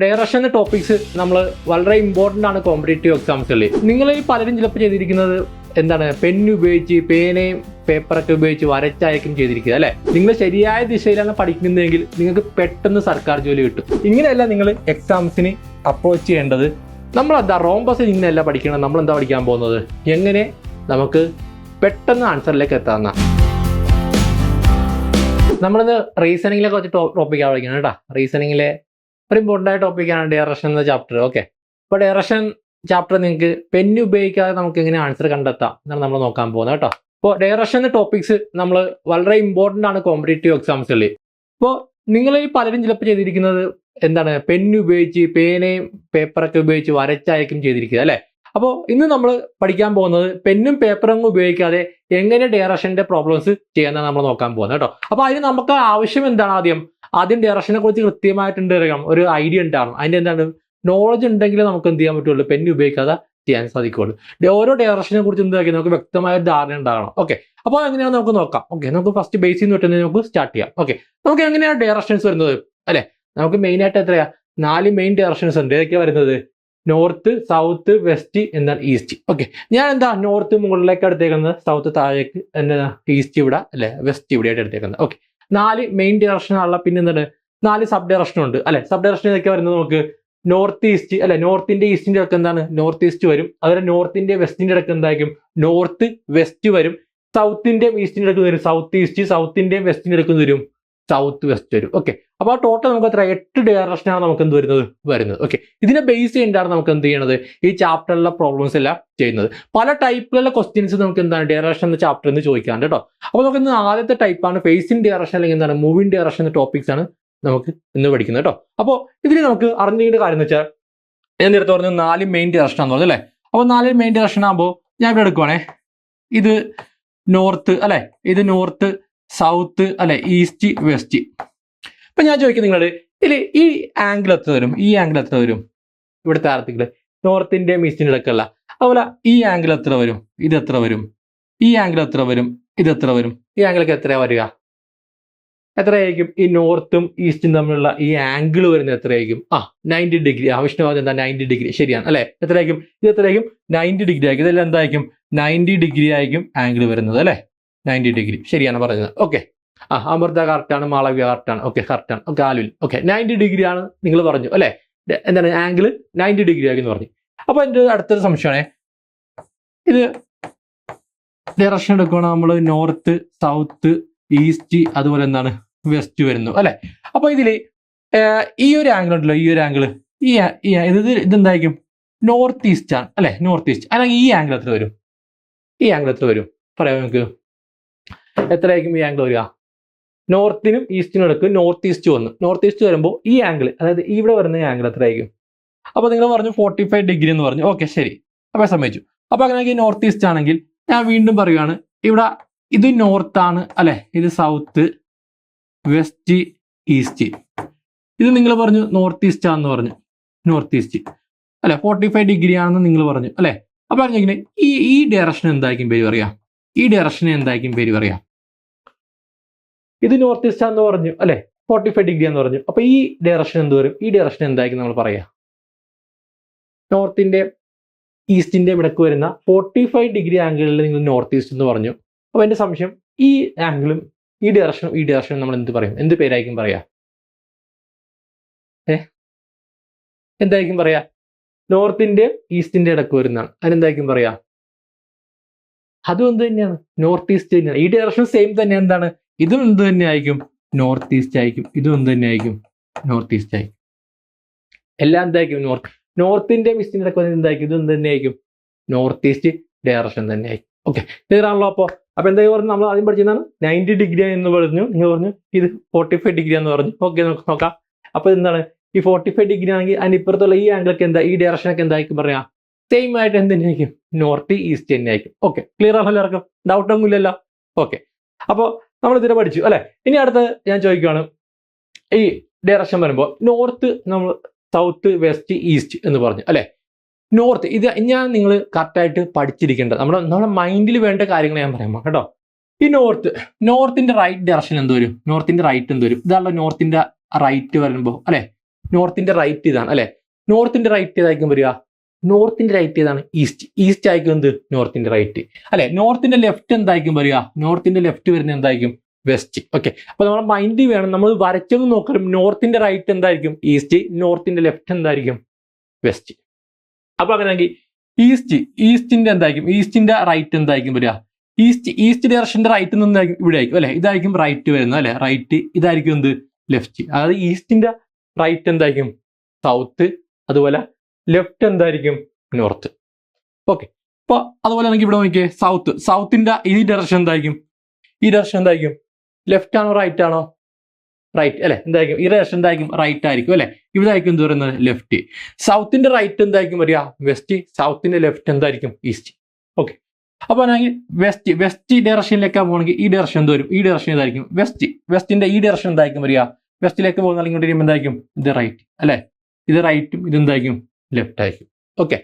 Direction topics നമ്മൾ വളരെ important ആണ് കോമ്പറ്റേറ്റീവ് എക്സാംസിൽ. നിങ്ങൾ ഈ പലരും ചിലപ്പോൾ ചെയ്തിരിക്കുന്നത് എന്താണ്, പെന്ന് ഉപയോഗിച്ച് പേനയും പേപ്പറൊക്കെ ഉപയോഗിച്ച് വരച്ചായിരിക്കും ചെയ്തിരിക്കുന്നത് അല്ലേ. നിങ്ങൾ ശരിയായ ദിശയിലാണ് പഠിക്കുന്നതെങ്കിൽ നിങ്ങൾക്ക് പെട്ടെന്ന് സർക്കാർ ജോലി കിട്ടും. ഇങ്ങനെയല്ല നിങ്ങൾ എക്സാംസിന് അപ്രോച്ച് ചെയ്യേണ്ടത്. നമ്മളെന്താ റോംബസ് ഇങ്ങനെയല്ല പഠിക്കണം. നമ്മളെന്താ പഠിക്കാൻ പോകുന്നത്, എങ്ങനെ നമുക്ക് പെട്ടെന്ന് ആൻസറിലേക്ക് എത്താമെന്ന. നമ്മളിന്ന് റീസണിങ്ങിലെ കുറച്ച് ടോപ്പിക്കാണ് പഠിക്കുന്നത് കേട്ടോ. റീസണിങ്ങിലെ ഒരു ഇമ്പോർട്ടൻ്റ് ആയ ടോപ്പിക്കാണ് ഡയറക്ഷൻ എന്ന ചാപ്റ്റർ. ഓക്കെ, അപ്പോൾ ഡയറക്ഷൻ ചാപ്റ്റർ നിങ്ങൾക്ക് പെന്ന് ഉപയോഗിക്കാതെ നമുക്ക് എങ്ങനെ ആൻസർ കണ്ടെത്താം എന്നാണ് നമ്മൾ നോക്കാൻ പോകുന്നത് കേട്ടോ. അപ്പോൾ ഡയറക്ഷൻ എന്ന ടോപ്പിക്സ് നമ്മൾ വളരെ ഇമ്പോർട്ടൻ്റ് ആണ് കോമ്പറ്റേറ്റീവ് എക്സാംസിൽ. ഇപ്പോൾ നിങ്ങൾ ഈ പലരും ചിലപ്പോൾ ചെയ്തിരിക്കുന്നത് എന്താണ്, പെന്ന് ഉപയോഗിച്ച് പേനയും പേപ്പറൊക്കെ ഉപയോഗിച്ച് വരച്ചായിരിക്കും ചെയ്തിരിക്കുക അല്ലേ. അപ്പോൾ ഇന്ന് നമ്മൾ പഠിക്കാൻ പോകുന്നത് പെന്നും പേപ്പറും ഉപയോഗിക്കാതെ എങ്ങനെ ഡയറക്ഷൻ്റെ പ്രോബ്ലംസ് ചെയ്യാമെന്നാണ് നമ്മൾ നോക്കാൻ പോകുന്നത് കേട്ടോ. അപ്പോൾ അതിന് നമുക്ക് ആവശ്യം എന്താണ്, ആദ്യം ഡയറക്ഷനെ കുറിച്ച് കൃത്യമായിട്ടുണ്ട് ഒരു ഐഡിയ ഉണ്ടാകണം. അതിൻ്റെ എന്താണ് നോളജ് ഉണ്ടെങ്കിൽ നമുക്ക് എന്ത് ചെയ്യാൻ പറ്റുള്ളൂ, പെന്ന് ഉപയോഗിക്കാതെ ചെയ്യാൻ സാധിക്കുള്ളൂ. ഓരോ ഡയറക്ഷനെ കുറിച്ച് എന്താക്കി നമുക്ക് വ്യക്തമായ ഒരു ധാരണ ഉണ്ടാകണം. ഓക്കെ, അപ്പോൾ എങ്ങനെയാണ് നമുക്ക് നോക്കാം. ഓക്കെ, നമുക്ക് ഫസ്റ്റ് ബേസിൽ നിന്ന് തൊട്ട് നമുക്ക് സ്റ്റാർട്ട് ചെയ്യാം. ഓക്കെ, നമുക്ക് എങ്ങനെയാണ് ഡയറക്ഷൻസ് വരുന്നത് അല്ലേ. നമുക്ക് മെയിനായിട്ട് എത്രയാ, 4 മെയിൻ ഡയറക്ഷൻസ് ഉണ്ട്. ഏതൊക്കെയാണ് വരുന്നത്, നോർത്ത്, സൗത്ത്, വെസ്റ്റ് എന്നാൽ ഈസ്റ്റ്. ഓക്കെ, ഞാൻ എന്താ നോർത്ത് മുകളിലേക്ക് എടുത്തേക്കുന്നത്, സൗത്ത് താഴേക്ക്, എന്താ ഈസ്റ്റ് ഇവിടെ അല്ലെ, വെസ്റ്റ് ഇവിടെ ആയിട്ട് എടുത്തേക്കുന്നത്. ഓക്കെ, 4 മെയിൻ ഡയറക്ഷൻ ആണല്ലോ. പിന്നെ എന്താണ് 4 സബ് ഡയറക്ഷൻ ഉണ്ട് അല്ലെ. സബ് ഡയറക്ഷൻ ഏതൊക്കെ വരുന്നത് നമുക്ക്, നോർത്ത് ഈസ്റ്റ് അല്ലെ, നോർത്തിന്റെ ഈസ്റ്റിന്റെ ഇടയ്ക്ക് എന്താണ് നോർത്ത് ഈസ്റ്റ് വരും. അതുപോലെ നോർത്തിന്റെ വെസ്റ്റിന്റെ ഇടയ്ക്ക് എന്തായിരിക്കും നോർത്ത് വെസ്റ്റ് വരും. സൗത്തിന്റെയും ഈസ്റ്റിന്റെ ഇടയ്ക്ക് വരും സൗത്ത് ഈസ്റ്റ്, സൗത്തിന്റെയും വെസ്റ്റിന്റെ ഇടയ്ക്ക് വരും സൗത്ത് വെസ്റ്റ് വരും. ഓക്കെ, അപ്പോൾ ആ ടോട്ടൽ നമുക്ക് എത്ര 8 ഡയറക്ഷനാണ് നമുക്ക് എന്ത് വരുന്നത്. ഓക്കെ, ഇതിനെ ബേസ് ചെയ്യേണ്ടാണ് നമുക്ക് എന്ത് ചെയ്യണത്, ഈ ചാപ്റ്ററിലെ പ്രോബ്ലംസ് എല്ലാം ചെയ്യുന്നത്. പല ടൈപ്പിലുള്ള ക്വസ്റ്റ്യൻസ് നമുക്ക് എന്താണ് ഡയറക്ഷൻ എന്ന ചാപ്റ്റർ എന്ന് ചോദിക്കാറുണ്ട് കേട്ടോ. അപ്പോൾ നമുക്ക് ഇന്ന് ആദ്യത്തെ ടൈപ്പാണ് ഫേസിംഗ് ഡയറക്ഷൻ അല്ലെങ്കിൽ എന്താണ് മൂവിംഗ് ഡയറക്ഷൻ എന്ന ടോപ്പിക്സ് ആണ് നമുക്ക് ഇന്ന് പഠിക്കുന്നത് കേട്ടോ. അപ്പോൾ ഇതിൽ നമുക്ക് അറിഞ്ഞിരിക്കേണ്ട കാര്യം എന്ന് വെച്ചാൽ, ഞാൻ നേരത്തെ പറഞ്ഞു 4 മെയിൻ ഡയറക്ഷൻ ആണെന്ന് പറഞ്ഞു അല്ലേ. അപ്പോൾ 4 മെയിൻ ഡയറക്ഷൻ ആകുമ്പോൾ ഞാൻ ഇവിടെ എടുക്കുവാണേ, ഇത് നോർത്ത് അല്ലെ, ഇത് നോർത്ത്, സൗത്ത് അല്ലെ, ഈസ്റ്റ്, വെസ്റ്റ്. ഇപ്പൊ ഞാൻ ചോദിക്കും നിങ്ങളോട്, ഇതിൽ ഈ ആംഗിൾ എത്ര വരും, ഈ ആംഗിൾ എത്ര വരും, ഇവിടുത്തെ ആർത്തികള് നോർത്തിന്റെയും ഈസ്റ്റിന്റെ ഇടയ്ക്കുള്ള. അതുപോലെ ഈ ആംഗിൾ എത്ര വരും, ഇത് എത്ര വരും, ഈ ആംഗിൾ എത്ര വരും, ഇത് എത്ര വരും, ഈ ആംഗിളൊക്കെ എത്രയാ വരിക, എത്രയായിരിക്കും ഈ നോർത്തും ഈസ്റ്റും തമ്മിലുള്ള ഈ ആംഗിൾ വരുന്നത് എത്രയായിരിക്കും, 90 ഡിഗ്രി. വിഷ്ണുവാദം എന്താ 90 ഡിഗ്രി, ശരിയാണ് അല്ലെ. എത്രയായിരിക്കും, ഇത് എത്രയായിരിക്കും 90 ഡിഗ്രി ആയിരിക്കും. ഇതെല്ലാം എന്തായിരിക്കും 90 ഡിഗ്രി ആയിരിക്കും ആംഗിൾ വരുന്നത് അല്ലെ, 90 ഡിഗ്രി ശരിയാണ് പറഞ്ഞത്. ഓക്കെ, അമൃത കറക്റ്റാണ്, മാളവ്യ കറക്റ്റാണ്. ഓക്കെ, കറക്റ്റാണ്. ഓക്കെ, ആലുൽ ഓക്കെ 90 ഡിഗ്രി ആണ് നിങ്ങൾ പറഞ്ഞു അല്ലെ. എന്താണ് ആംഗിൾ 90 ഡിഗ്രി ആയിരിക്കും പറഞ്ഞു. അപ്പൊ എൻ്റെ അടുത്തൊരു സംശയമാണേ, ഇത് ഡയറക്ഷൻ എടുക്കുകയാണ് നമ്മൾ നോർത്ത്, സൗത്ത്, ഈസ്റ്റ്, അതുപോലെ എന്താണ് വെസ്റ്റ് വരുന്നു അല്ലെ. അപ്പൊ ഇതില് ഈ ഒരു ആംഗിൾ ഉണ്ടല്ലോ, ഈ ഒരു ആംഗിൾ ഇതെന്തായിരിക്കും നോർത്ത് ഈസ്റ്റ് ആണ് അല്ലെ, നോർത്ത് ഈസ്റ്റ്. അല്ലെങ്കിൽ ഈ ആംഗിൾ എത്ര വരും, ഈ ആംഗിൾ എത്ര വരും പറയാം നമുക്ക്, എത്രയായിരിക്കും ഈ ആംഗിൾ വരിക. നോർത്തിനും ഈസ്റ്റിനും ഇടയ്ക്ക് നോർത്ത് ഈസ്റ്റ് വന്നു. നോർത്ത് ഈസ്റ്റ് വരുമ്പോൾ ഈ ആംഗിൾ, അതായത് ഇവിടെ വരുന്ന ആംഗിൾ എത്രയായിരിക്കും. അപ്പോൾ നിങ്ങൾ പറഞ്ഞു 45 ഡിഗ്രി എന്ന് പറഞ്ഞു. ഓക്കെ, ശരി, അപ്പോൾ സമ്മതിച്ചു. അപ്പോൾ അങ്ങനെയാണെങ്കിൽ നോർത്ത് ഈസ്റ്റ് ആണെങ്കിൽ ഞാൻ വീണ്ടും പറയുകയാണ്, ഇവിടെ ഇത് നോർത്താണ് അല്ലെ, ഇത് സൗത്ത്, വെസ്റ്റ്, ഈസ്റ്റ്. ഇത് നിങ്ങൾ പറഞ്ഞു നോർത്ത് ഈസ്റ്റ് ആണെന്ന് പറഞ്ഞു, നോർത്ത് ഈസ്റ്റ് അല്ലെ, 45 ഡിഗ്രി ആണെന്ന് നിങ്ങൾ പറഞ്ഞു അല്ലെ. അപ്പോൾ പറഞ്ഞിങ്ങനെ ഈ ഡയറക്ഷൻ എന്തായിരിക്കും പേര് പറയാം, ഈ ഡയറക്ഷനെ എന്തായിരിക്കും പേര് പറയാം. ഇത് നോർത്ത് ഈസ്റ്റ് ആണെന്ന് പറഞ്ഞു അല്ലെ, 45 ഡിഗ്രി എന്ന് പറഞ്ഞു. അപ്പൊ ഈ ഡയറക്ഷൻ എന്ത് വരും, ഈ ഡയറക്ഷൻ എന്തായിരിക്കും നമ്മൾ പറയാ, നോർത്തിന്റെ ഈസ്റ്റിന്റെ ഇടയ്ക്ക് വരുന്ന 45 ഡിഗ്രി ആംഗിളിൽ നിങ്ങൾ നോർത്ത് ഈസ്റ്റ് എന്ന് പറഞ്ഞു. അപ്പൊ എന്റെ സംശയം, ഈ ആംഗിളും ഈ ഡയറക്ഷനും നമ്മൾ എന്ത് പറയും, എന്ത് പേരായിരിക്കും പറയാ, എന്തായിരിക്കും പറയാ, നോർത്തിന്റെ ഈസ്റ്റിന്റെ ഇടയ്ക്ക് വരുന്നതാണ്, അതിനെന്തായിരിക്കും പറയാ, അതും എന്ത് തന്നെയാണ് നോർത്ത് ഈസ്റ്റ് തന്നെയാണ്. ഈ ഡയറക്ഷൻ സെയിം തന്നെ, എന്താണ് ഇതും എന്ത് തന്നെ ആയിരിക്കും നോർത്ത് ഈസ്റ്റ് ആയിരിക്കും, ഇതും എന്ത് തന്നെ ആയിരിക്കും നോർത്ത് ഈസ്റ്റ് ആയിരിക്കും. എല്ലാം എന്തായിരിക്കും നോർത്തിന്റെ ഈസ്റ്റിന്റെ ഇടയ്ക്ക് വരുന്നത് എന്തായിരിക്കും, ഇതും തന്നെ ആയിരിക്കും നോർത്ത് ഈസ്റ്റ് ഡയറക്ഷൻ തന്നെ ആയിരിക്കും. ഓക്കെ, ക്ലിയർ ആണല്ലോ. അപ്പൊ എന്താ പറഞ്ഞു, നമ്മൾ ആദ്യം പഠിച്ചതാണ് 90 ഡിഗ്രി എന്ന് പറഞ്ഞു, നിങ്ങൾ പറഞ്ഞു ഇത് 45 ഡിഗ്രി എന്ന് പറഞ്ഞു. ഓക്കെ, നമുക്ക് നോക്കാം. അപ്പൊ എന്താണ് ഈ 45 ഡിഗ്രി ആണെങ്കിൽ അതിന് ഇപ്പുറത്തുള്ള ഈ ആംഗിളൊക്കെ എന്താ, ഈ ഡയറക്ഷനൊക്കെ എന്തായിരിക്കും പറയാ, സെയിം ആയിട്ട് എന്ത് തന്നെയായിരിക്കും നോർത്ത് ഈസ്റ്റ് തന്നെ ആയിരിക്കും. ഓക്കെ, ക്ലിയർ ആണല്ലോ, എല്ലാവർക്കും ഡൗട്ട് ഒന്നും ഇല്ലല്ലോ. ഓക്കെ, അപ്പോൾ നമ്മൾ ഇതിനെ പഠിച്ചു അല്ലെ. ഇനി അടുത്ത് ഞാൻ ചോദിക്കുകയാണ്, ഈ ഡയറക്ഷൻ വരുമ്പോൾ നോർത്ത് നമ്മൾ സൗത്ത്, വെസ്റ്റ്, ഈസ്റ്റ് എന്ന് പറഞ്ഞു അല്ലെ. നോർത്ത് ഇത് ഞാൻ നിങ്ങൾ കറക്റ്റായിട്ട് പഠിച്ചിരിക്കേണ്ടത്, നമ്മുടെ മൈൻഡിൽ വേണ്ട കാര്യങ്ങൾ ഞാൻ പറയാം കേട്ടോ. ഈ നോർത്തിന്റെ റൈറ്റ് ഡയറക്ഷൻ എന്ത് വരും, നോർത്തിന്റെ റൈറ്റ് എന്ത് വരും, ഇതാണല്ലോ നോർത്തിന്റെ റൈറ്റ് വരുമ്പോൾ അല്ലെ. നോർത്തിന്റെ റൈറ്റ് ഇതാണ് അല്ലെ. നോർത്തിന്റെ റൈറ്റ് ഏതായിരിക്കും വരിക? നോർത്തിന്റെ റൈറ്റ് ഏതാണ്? ഈസ്റ്റ്. ഈസ്റ്റ് ആയിരിക്കും എന്ത്? നോർത്തിന്റെ റൈറ്റ് അല്ലെ. നോർത്തിന്റെ ലെഫ്റ്റ് എന്തായിരിക്കും വരിക? നോർത്തിന്റെ ലെഫ്റ്റ് വരുന്നത് എന്തായിരിക്കും? വെസ്റ്റ്. ഓക്കെ, അപ്പൊ നമ്മുടെ മൈൻഡ് വേണം, നമ്മൾ വരച്ചൊന്ന് നോക്കണം. നോർത്തിന്റെ റൈറ്റ് എന്തായിരിക്കും? ഈസ്റ്റ്. നോർത്തിന്റെ ലെഫ്റ്റ് എന്തായിരിക്കും? വെസ്റ്റ്. അപ്പൊ അങ്ങനെയാണെങ്കിൽ ഈസ്റ്റിന്റെ എന്തായിരിക്കും? ഈസ്റ്റിന്റെ റൈറ്റ് എന്തായിരിക്കും വരിക? ഈസ്റ്റ് ഡയറക്ഷന്റെ റൈറ്റ് നിന്നായിരിക്കും ഇവിടെ ആയിരിക്കും അല്ലെ. ഇതായിരിക്കും റൈറ്റ് വരുന്നത് അല്ലെ. റൈറ്റ് ഇതായിരിക്കും എന്ത്? ലെഫ്റ്റ്. അതായത് ഈസ്റ്റിന്റെ റൈറ്റ് എന്തായിരിക്കും? സൗത്ത്. അതുപോലെ ലെഫ്റ്റ് എന്തായിരിക്കും? നോർത്ത്. ഓക്കെ, അപ്പൊ അതുപോലെ നമുക്ക് ഇവിടെ നോക്കിയേ, സൗത്തിന്റെ ഈ ഡയറക്ഷൻ എന്തായിരിക്കും? ഈ ഡയറക്ഷൻ എന്തായിരിക്കും? ലെഫ്റ്റ് ആണോ റൈറ്റ് ആണോ? റൈറ്റ് അല്ലെ. എന്തായിരിക്കും? ഈ ഡയറക്ഷൻ എന്തായിരിക്കും? റൈറ്റ് ആയിരിക്കും അല്ലെ. ഇവിടെ ആയിരിക്കും എന്ത് പറയുന്നത്? ലെഫ്റ്റ്. സൗത്തിന്റെ റൈറ്റ് എന്തായിരിക്കും വരിക? വെസ്റ്റ്. സൗത്തിന്റെ ലെഫ്റ്റ് എന്തായിരിക്കും? ഈസ്റ്റ്. ഓക്കെ, അപ്പൊ വെസ്റ്റ് ഡയറക്ഷനിലേക്കാണ് പോകണമെങ്കിൽ ഈ ഡയറക്ഷൻ എന്ത് വരും? ഈ ഡയറക്ഷൻ ഏതായിരിക്കും? വെസ്റ്റ്. വെസ്റ്റിന്റെ ഈ ഡയറക്ഷൻ എന്തായിരിക്കും വരിക? വെസ്റ്റിലേക്ക് പോകുന്ന ഇങ്ങോട്ട് വരുമ്പോൾ എന്തായിരിക്കും? ഇത് റൈറ്റ് അല്ലെ. ഇത് റൈറ്റും ഇതെന്തായിരിക്കും? ലെഫ്റ്റ് ആയിരിക്കും. ഓക്കെ,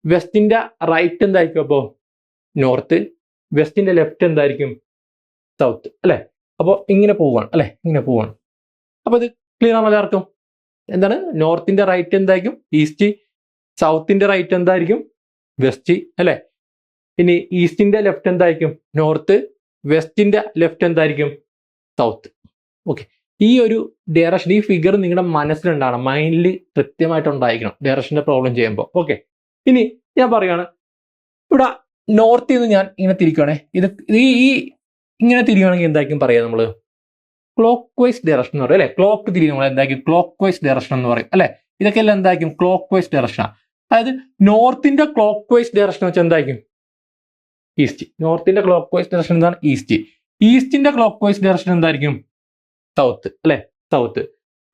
വെസ്റ്റിന്റെ റൈറ്റ് എന്തായിരിക്കും? അപ്പോ നോർത്ത്. വെസ്റ്റിന്റെ ലെഫ്റ്റ് എന്തായിരിക്കും? സൗത്ത് അല്ലെ. അപ്പോൾ ഇങ്ങനെ പോവാണ് അല്ലെ. ഇങ്ങനെ പോവാണ്. അപ്പൊ ഇത് ക്ലിയർ ആണോ എല്ലാവർക്കും? എന്താണ്? നോർത്തിന്റെ റൈറ്റ് എന്തായിരിക്കും? ഈസ്റ്റ്. സൗത്തിന്റെ റൈറ്റ് എന്തായിരിക്കും? വെസ്റ്റ് അല്ലെ. ഇനി ഈസ്റ്റിന്റെ ലെഫ്റ്റ് എന്തായിരിക്കും? നോർത്ത്. വെസ്റ്റിന്റെ ലെഫ്റ്റ് എന്തായിരിക്കും? സൗത്ത്. ഓക്കെ, ഈ ഒരു ഡയറക്ഷൻ, ഈ ഫിഗർ നിങ്ങളുടെ മനസ്സിലുണ്ടാവണം, മൈൻഡിൽ കൃത്യമായിട്ട് ഉണ്ടായിരിക്കണം ഡയറക്ഷന്റെ പ്രോബ്ലം ചെയ്യുമ്പോൾ. ഓക്കെ, ഇനി ഞാൻ പറയാണ്, ഇവിടെ നോർത്തിൽ നിന്ന് ഞാൻ ഇങ്ങനെ തിരിക്കുകയാണെ. ഈ ഇങ്ങനെ തിരിയുകയാണെങ്കിൽ എന്തായിരിക്കും പറയാ നമ്മള്? ക്ലോക്ക് വൈസ് ഡയറക്ഷൻ എന്ന് പറയും അല്ലെ. ക്ലോക്ക് തിരിയും നമ്മൾ എന്തായിരിക്കും? ക്ലോക്ക് വൈസ് ഡയറക്ഷൻ എന്ന് പറയും അല്ലെ. ഇതൊക്കെ എല്ലാം എന്തായിരിക്കും? Clock vice direction. അതായത് നോർത്തിന്റെ ക്ലോക്ക് വൈസ് ഡയറക്ഷൻ വെച്ചാൽ എന്തായിരിക്കും? ഈസ്റ്റ്. നോർത്തിന്റെ ക്ലോക്ക് വൈസ് ഡയറക്ഷൻ എന്താണ്? ഈസ്റ്റ്. ഈസ്റ്റിന്റെ ക്ലോക്ക് വൈസ് ഡയറക്ഷൻ എന്തായിരിക്കും? സൗത്ത് അല്ലെ. സൗത്ത്.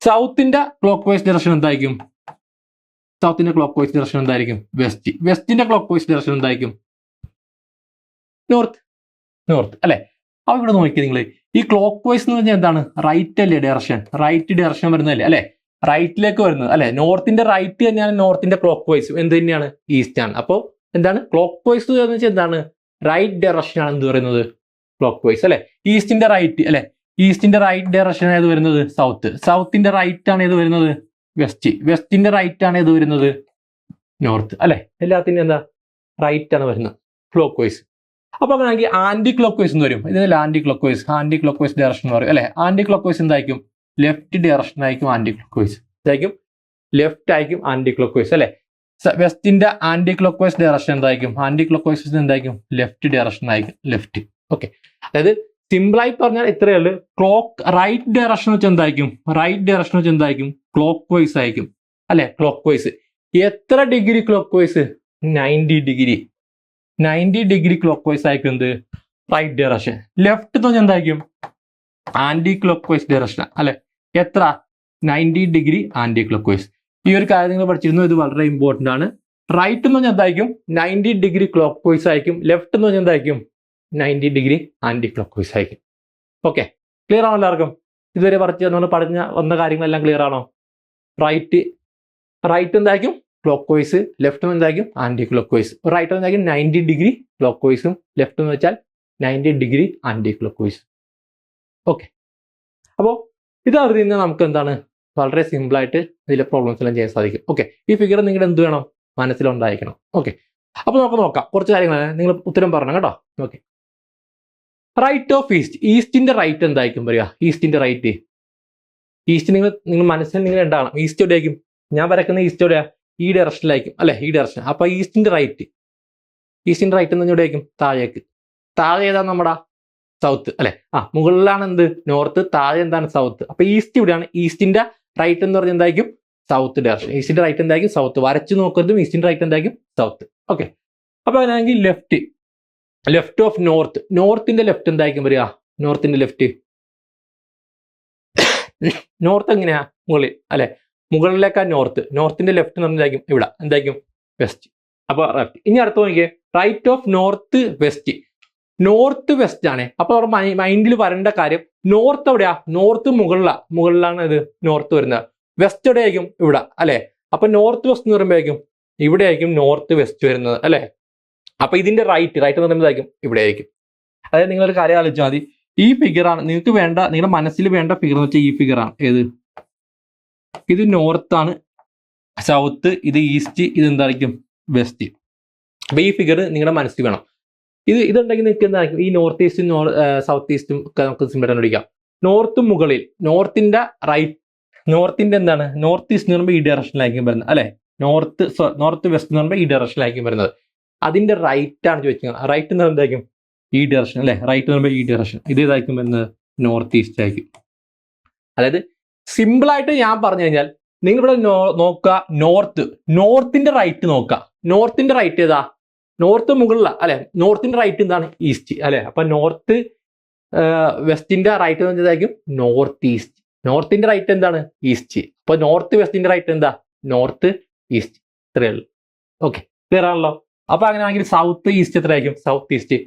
സൗത്തിന്റെ ക്ലോക്ക് വൈസ് ഡയറക്ഷൻ എന്തായിരിക്കും? സൗത്തിന്റെ ക്ലോക്ക് വൈസ് ഡയറക്ഷൻ എന്തായിരിക്കും? വെസ്റ്റ്. വെസ്റ്റിന്റെ ക്ലോക്ക് വൈസ് ഡയറക്ഷൻ എന്തായിരിക്കും? നോർത്ത് അല്ലെ. അപ്പൊ ഇവിടെ നോക്കിയത് നിങ്ങൾ, ഈ ക്ലോക്ക് വൈസ് എന്ന് പറഞ്ഞാൽ എന്താണ്? റൈറ്റ് അല്ലേ ഡയറക്ഷൻ? റൈറ്റ് ഡയറക്ഷൻ വരുന്നതല്ലേ അല്ലെ. റൈറ്റിലേക്ക് വരുന്നത് അല്ലെ. നോർത്തിന്റെ റൈറ്റ് തന്നെയാണ് നോർത്തിന്റെ ക്ലോക്ക് വൈസ്. എന്ത് തന്നെയാണ്? ഈസ്റ്റ് ആണ്. അപ്പോൾ എന്താണ് ക്ലോക്ക് വൈസ് എന്ന് വെച്ചാൽ എന്താണ്? റൈറ്റ് ഡയറക്ഷൻ ആണ് എന്ത് പറയുന്നത്? ക്ലോക്ക് വൈസ് അല്ലെ. ഈസ്റ്റിന്റെ റൈറ്റ് അല്ലെ. ഈസ്റ്റിന്റെ റൈറ്റ് ഡയറക്ഷൻ ഏത് വരുന്നത്? സൗത്ത്. സൗത്തിന്റെ റൈറ്റ് ആണ് ഏത് വരുന്നത്? വെസ്റ്റ്. വെസ്റ്റിന്റെ റൈറ്റ് ആണ് ഏത് വരുന്നത്? നോർത്ത് അല്ലെ. എല്ലാത്തിനും എന്താ? റൈറ്റ് ആണ് വരുന്നത് ക്ലോക്ക് വൈസ്. അപ്പൊ അങ്ങനെയാണെങ്കിൽ ആന്റി ക്ലോക്ക് വൈസ് എന്ന് വരും. ഇതിൽ ആന്റി ക്ലോക്ക് വൈസ് ഡയറക്ഷൻ എന്ന് പറയും അല്ലെ. ആന്റി ക്ലോക്ക് വൈസ് എന്തായിരിക്കും? ലെഫ്റ്റ് ഡയറക്ഷൻ ആയിരിക്കും ആന്റി ക്ലോക്ക് വൈസ്. ഇതായിരിക്കും ലെഫ്റ്റ് ആയിരിക്കും ആന്റി ക്ലോക്ക് വൈസ് അല്ലെ. വെസ്റ്റിന്റെ ആന്റി ക്ലോക്ക് വൈസ് ഡയറക്ഷൻ എന്തായിരിക്കും? ആന്റി ക്ലോക്ക് വൈസ് എന്തായിരിക്കും? ലെഫ്റ്റ് ഡയറക്ഷൻ ആയിരിക്കും. ലെഫ്റ്റ്. ഓക്കെ, അതായത് സിമ്പിളായി പറഞ്ഞാൽ ഇത്രയേ ഉള്ളൂ. റൈറ്റ് ഡയറക്ഷൻ വെച്ച് എന്തായിരിക്കും? റൈറ്റ് ഡയറക്ഷൻ വെച്ച് എന്തായിരിക്കും? ക്ലോക്ക് വൈസ് ആയിരിക്കും അല്ലെ. ക്ലോക്ക് വൈസ് എത്ര degree clock vice? 90 degree. 90 degree clock vice ആയിരിക്കും എന്ത്? Right direction. ലെഫ്റ്റ് എന്ന് പറഞ്ഞാൽ എന്തായിരിക്കും? ആന്റി ക്ലോക്ക് വൈസ് ഡയറക്ഷൻ അല്ലെ. എത്ര? 90 ഡിഗ്രി ആന്റി ക്ലോക്ക് വൈസ്. ഈ ഒരു കാര്യം നിങ്ങൾ പഠിച്ചിരുന്നു, ഇത് വളരെ ഇമ്പോർട്ടന്റ് ആണ്. റൈറ്റ് എന്ന് പറഞ്ഞാൽ എന്തായിരിക്കും? 90 ഡിഗ്രി ക്ലോക്ക് വൈസ് ആയിരിക്കും. ലെഫ്റ്റ് എന്ന് പറഞ്ഞാൽ എന്തായിരിക്കും? 90 ഡിഗ്രി ആന്റി ക്ലോക്ക് വൈസ് ആയിരിക്കും. ഓക്കെ, ക്ലിയർ ആണോ എല്ലാവർക്കും? ഇതുവരെ പറഞ്ഞ വന്ന കാര്യങ്ങളെല്ലാം ക്ലിയർ ആണോ? റൈറ്റ് എന്തായിരിക്കും? Clockwise. ലെഫ്റ്റ് എന്തായിരിക്കും? Anticlockwise. റൈറ്റ് എന്തായിരിക്കും? 90 ഡിഗ്രി ക്ലോക്ക് വൈസും. ലെഫ്റ്റ് എന്ന് വെച്ചാൽ 90 degree anticlockwise. Okay, അപ്പോൾ ഇത് അറിയുന്ന നമുക്ക് എന്താണ്? വളരെ സിമ്പിൾ ആയിട്ട് ഇതിലെ പ്രോബ്ലംസ് എല്ലാം ചെയ്യാൻ സാധിക്കും. ഓക്കെ, ഈ ഫിഗർ നിങ്ങളുടെ എന്ത് വേണം? മനസ്സിലുണ്ടായിരിക്കണം. ഓക്കെ, അപ്പോൾ നമുക്ക് നോക്കാം കുറച്ച് കാര്യങ്ങൾ. നിങ്ങൾ ഉത്തരം പറഞ്ഞു കേട്ടോ. Okay, right of east. ഈസ്റ്റിന്റെ റൈറ്റ് എന്തായിരിക്കും വരിക? ഈസ്റ്റിന്റെ റൈറ്റ്. ഈസ്റ്റ് നിങ്ങൾ മനസ്സിൽ നിങ്ങൾ ഉണ്ടാകണം. ഈസ്റ്റ് എവിടെയായിരിക്കും? ഞാൻ വരക്കുന്ന ഈസ്റ്റ് എവിടെയാ? ഈ ഡയറക്ഷനിലായിരിക്കും അല്ലെ. ഈ ഡയറക്ഷൻ. അപ്പൊ ഈസ്റ്റിന്റെ റൈറ്റ് എന്ന് പറഞ്ഞാൽ എവിടെയായിരിക്കും? താഴേക്ക്. താഴെ ഏതാണ്? നമ്മുടെ സൗത്ത് അല്ലെ. മുകളിലാണ് എന്ത്? നോർത്ത്. താഴെ എന്താണ്? സൗത്ത്. അപ്പൊ ഈസ്റ്റ് ഇവിടെയാണ്. ഈസ്റ്റിന്റെ റൈറ്റ് എന്ന് പറഞ്ഞാൽ എന്തായിരിക്കും? South direction. ഈസ്റ്റിന്റെ റൈറ്റ് എന്തായിരിക്കും? സൗത്ത്. വരച്ചു നോക്കുന്നതും ഈസ്റ്റിന്റെ റൈറ്റ് എന്തായിരിക്കും? സൗത്ത്. ഓക്കെ, അപ്പൊ അതിനാണെങ്കിൽ ലെഫ്റ്റ് ഓഫ് നോർത്ത്. നോർത്തിന്റെ ലെഫ്റ്റ് എന്തായിരിക്കും വരിക? നോർത്തിന്റെ ലെഫ്റ്റ് എങ്ങനെയാ? മുകളിൽ അല്ലെ. മുകളിലേക്കാ നോർത്ത്. നോർത്തിന്റെ ലെഫ്റ്റ് എന്ന് പറഞ്ഞായിരിക്കും ഇവിടെ എന്തായിരിക്കും? വെസ്റ്റ്. അപ്പൊ റൈറ്റ്. ഇനി അടുത്ത് നോക്കിയേ, right of north west. North west ആണ്. അപ്പൊ നമ്മുടെ മൈൻഡിൽ വരേണ്ട കാര്യം, നോർത്ത് എവിടെയാ? നോർത്ത് മുകളിലാണ് ഇത് നോർത്ത് വരുന്നത്. വെസ്റ്റ് എവിടെയായിരിക്കും? ഇവിടെ അല്ലെ. അപ്പൊ നോർത്ത് വെസ്റ്റ് എന്ന് പറയുമ്പോഴേക്കും ഇവിടെ ആയിരിക്കും നോർത്ത് വെസ്റ്റ് വരുന്നത് അല്ലെ. അപ്പൊ ഇതിന്റെ റൈറ്റ് എന്ന് പറയുമ്പോഴായിരിക്കും ഇവിടെ ആയിരിക്കും. അതായത് നിങ്ങളൊരു കാര്യം ആലോചിച്ചാൽ മതി. ഈ ഫിഗറാണ് നിങ്ങൾക്ക് വേണ്ട, നിങ്ങളുടെ മനസ്സിൽ വേണ്ട ഫിഗർ എന്ന് വെച്ചാൽ ഈ ഫിഗറാണ്. ഏത്? ഇത് നോർത്താണ്, സൗത്ത്, ഇത് ഈസ്റ്റ്, ഇത് എന്തായിരിക്കും വെസ്റ്റ്. അപ്പൊ ഈ ഫിഗർ നിങ്ങളുടെ മനസ്സിൽ വേണം. ഇതുണ്ടെങ്കിൽ നിങ്ങൾക്ക് എന്തായിരിക്കും ഈ നോർത്ത് ഈസ്റ്റും സൗത്ത് ഈസ്റ്റും ഒക്കെ നമുക്ക് സിമ്പിൾ കണ്ടുപിടിക്കാം. നോർത്ത് മുകളിൽ, നോർത്തിന്റെ എന്താണ്, നോർത്ത് ഈസ്റ്റ് എന്ന് പറയുമ്പോൾ ഈ ഡയറക്ഷനിലായിരിക്കും വരുന്നത് അല്ലെ. നോർത്ത് വെസ്റ്റ് എന്ന് പറയുമ്പോൾ ഈ ഡയറക്ഷനിലായിരിക്കും വരുന്നത്. അതിന്റെ റൈറ്റ് ആണ് ചോദിക്കുന്നത്. റൈറ്റ് എന്ന് പറയുമ്പോൾ എന്തായിരിക്കും ഈ ഡയറക്ഷൻ അല്ലെ. റൈറ്റ് എന്ന് പറയുമ്പോൾ ഈ ഡയറക്ഷൻ, ഇത് ഏതായിരിക്കും വരുന്നത് നോർത്ത് ഈസ്റ്റ് ആയിരിക്കും. അതായത് സിമ്പിൾ ആയിട്ട് ഞാൻ പറഞ്ഞു കഴിഞ്ഞാൽ നിങ്ങൾ ഇവിടെ നോക്കുക, നോർത്തിന്റെ റൈറ്റ് നോക്കുക. നോർത്തിന്റെ റൈറ്റ് ഏതാ, നോർത്ത് മുകളിലാണ് അല്ലെ. നോർത്തിന്റെ റൈറ്റ് എന്താണ് ഈസ്റ്റ് അല്ലെ. അപ്പൊ നോർത്ത് വെസ്റ്റിന്റെ റൈറ്റ് എന്ന് വെച്ചതായിരിക്കും നോർത്ത് ഈസ്റ്റ്. നോർത്തിന്റെ റൈറ്റ് എന്താണ് ഈസ്റ്റ്. അപ്പൊ നോർത്ത് വെസ്റ്റിന്റെ റൈറ്റ് എന്താ നോർത്ത് ഈസ്റ്റ്. ഇത്രയേ ഉള്ളൂ. ഓക്കെ, ക്ലിയർ ആണല്ലോ. അപ്പൊ അങ്ങനെ ആണെങ്കിൽ സൗത്ത് ഈസ്റ്റ് എത്രയായിരിക്കും, സൗത്ത് ഈസ്റ്റ്,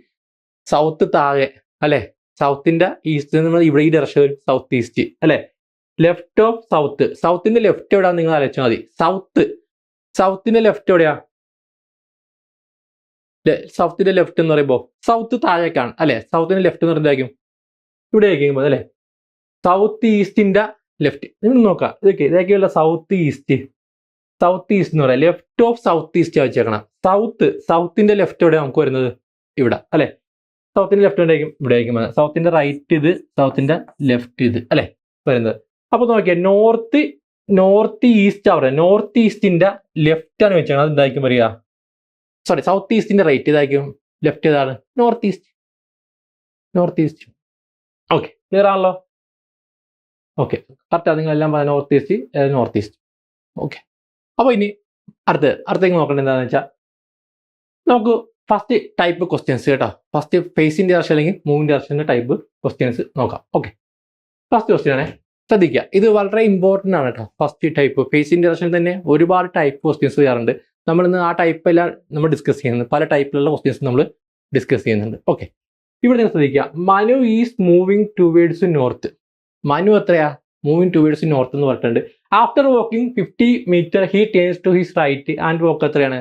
സൗത്ത് താഴെ അല്ലെ. സൗത്തിന്റെ ഈസ്റ്റ് എന്ന് പറഞ്ഞാൽ ഇവിടെ ഈ ഡയറക്ഷൻ വരും സൗത്ത് ഈസ്റ്റ് അല്ലെ. ലെഫ്റ്റ് ഓഫ് സൗത്ത്, സൗത്തിന്റെ ലെഫ്റ്റ് എവിടെയാ നിങ്ങൾ ആലോചിച്ചാൽ മതി. സൗത്തിന്റെ ലെഫ്റ്റ് എവിടെയാ, സൗത്തിന്റെ ലെഫ്റ്റ് എന്ന് പറയുമ്പോൾ സൗത്ത് താഴേക്കാണ് അല്ലെ. സൗത്തിന്റെ ലെഫ്റ്റ് എന്ന് പറയുന്നതായിരിക്കും ഇവിടെ ആയിരിക്കും അല്ലെ. സൗത്ത് ഈസ്റ്റിന്റെ ലെഫ്റ്റ് നിങ്ങൾ നോക്കാം. ഇതൊക്കെയല്ല സൗത്ത് ഈസ്റ്റ് എന്ന് പറയാം. ലെഫ്റ്റ് ഓഫ് സൗത്ത് ഈസ്റ്റ് വെച്ചേക്കണം. സൗത്തിന്റെ ലെഫ്റ്റ് എവിടെ നമുക്ക് വരുന്നത് ഇവിടെ അല്ലെ. സൗത്തിന്റെ ലെഫ്റ്റ് എവിടെയായിരിക്കും ഇവിടെ ആയിരിക്കും. സൗത്തിന്റെ റൈറ്റ് ഇത്, സൗത്തിന്റെ ലെഫ്റ്റ് ഇത് അല്ലെ വരുന്നത്. അപ്പൊ നോക്കിയാൽ നോർത്ത് ഈസ്റ്റ് അവിടെ, നോർത്ത് ഈസ്റ്റിന്റെ ലെഫ്റ്റ് ആണ് വെച്ചാൽ അത് എന്തായിരിക്കും പറയുക, സോറി സൗത്ത് ഈസ്റ്റിന്റെ റൈറ്റ് ഇതായിരിക്കും. ലെഫ്റ്റ് ഏതാണ് നോർത്ത് ഈസ്റ്റ്. ഓക്കെ, ക്ലിയർ ആണല്ലോ. ഓക്കെ, കറക്റ്റാ നിങ്ങളെല്ലാം പറഞ്ഞ നോർത്ത് ഈസ്റ്റ്. ഓക്കെ, അപ്പൊ ഇനി അടുത്തേക്ക് നോക്കേണ്ടത് എന്താണെന്ന് വെച്ചാൽ നമുക്ക് ഫസ്റ്റ് ടൈപ്പ് ക്വസ്റ്റ്യൻസ് കേട്ടോ. ഫസ്റ്റ് ഫേസിംഗ് ഡയറക്ഷൻ അല്ലെങ്കിൽ മൂവിംഗ് ഡയറക്ഷൻ്റെ ടൈപ്പ് ക്വസ്റ്റ്യൻസ് നോക്കാം. ഓക്കെ, ഫസ്റ്റ് ക്വസ്റ്റ്യൻ ആണ്, ശ്രദ്ധിക്കുക. ഇത് വളരെ ഇമ്പോർട്ടൻ്റ് ആണ് കേട്ടോ. ഫസ്റ്റ് ടൈപ്പ് ഫേസിംഗ് ഡയറക്ഷനിൽ തന്നെ ഒരുപാട് ടൈപ്പ് ക്വസ്റ്റ്യൻസ് ചെയ്യാറുണ്ട്. നമ്മളിന്ന് ആ ടൈപ്പ് എല്ലാം നമ്മൾ ഡിസ്കസ് ചെയ്യുന്നത്, പല ടൈപ്പിലുള്ള ക്വസ്റ്റ്യൻസ് നമ്മൾ ഡിസ്കസ് ചെയ്യുന്നുണ്ട്. ഓക്കെ, ഇവിടെ നിങ്ങൾ ശ്രദ്ധിക്കുക. Manu is moving towards north. Manu എത്രയാ മൂവിങ് ടുവേർഡ്സ് നോർത്ത് എന്ന് പറഞ്ഞിട്ടുണ്ട്. After walking 50 meter he turns to his right and walk എത്രയാണ്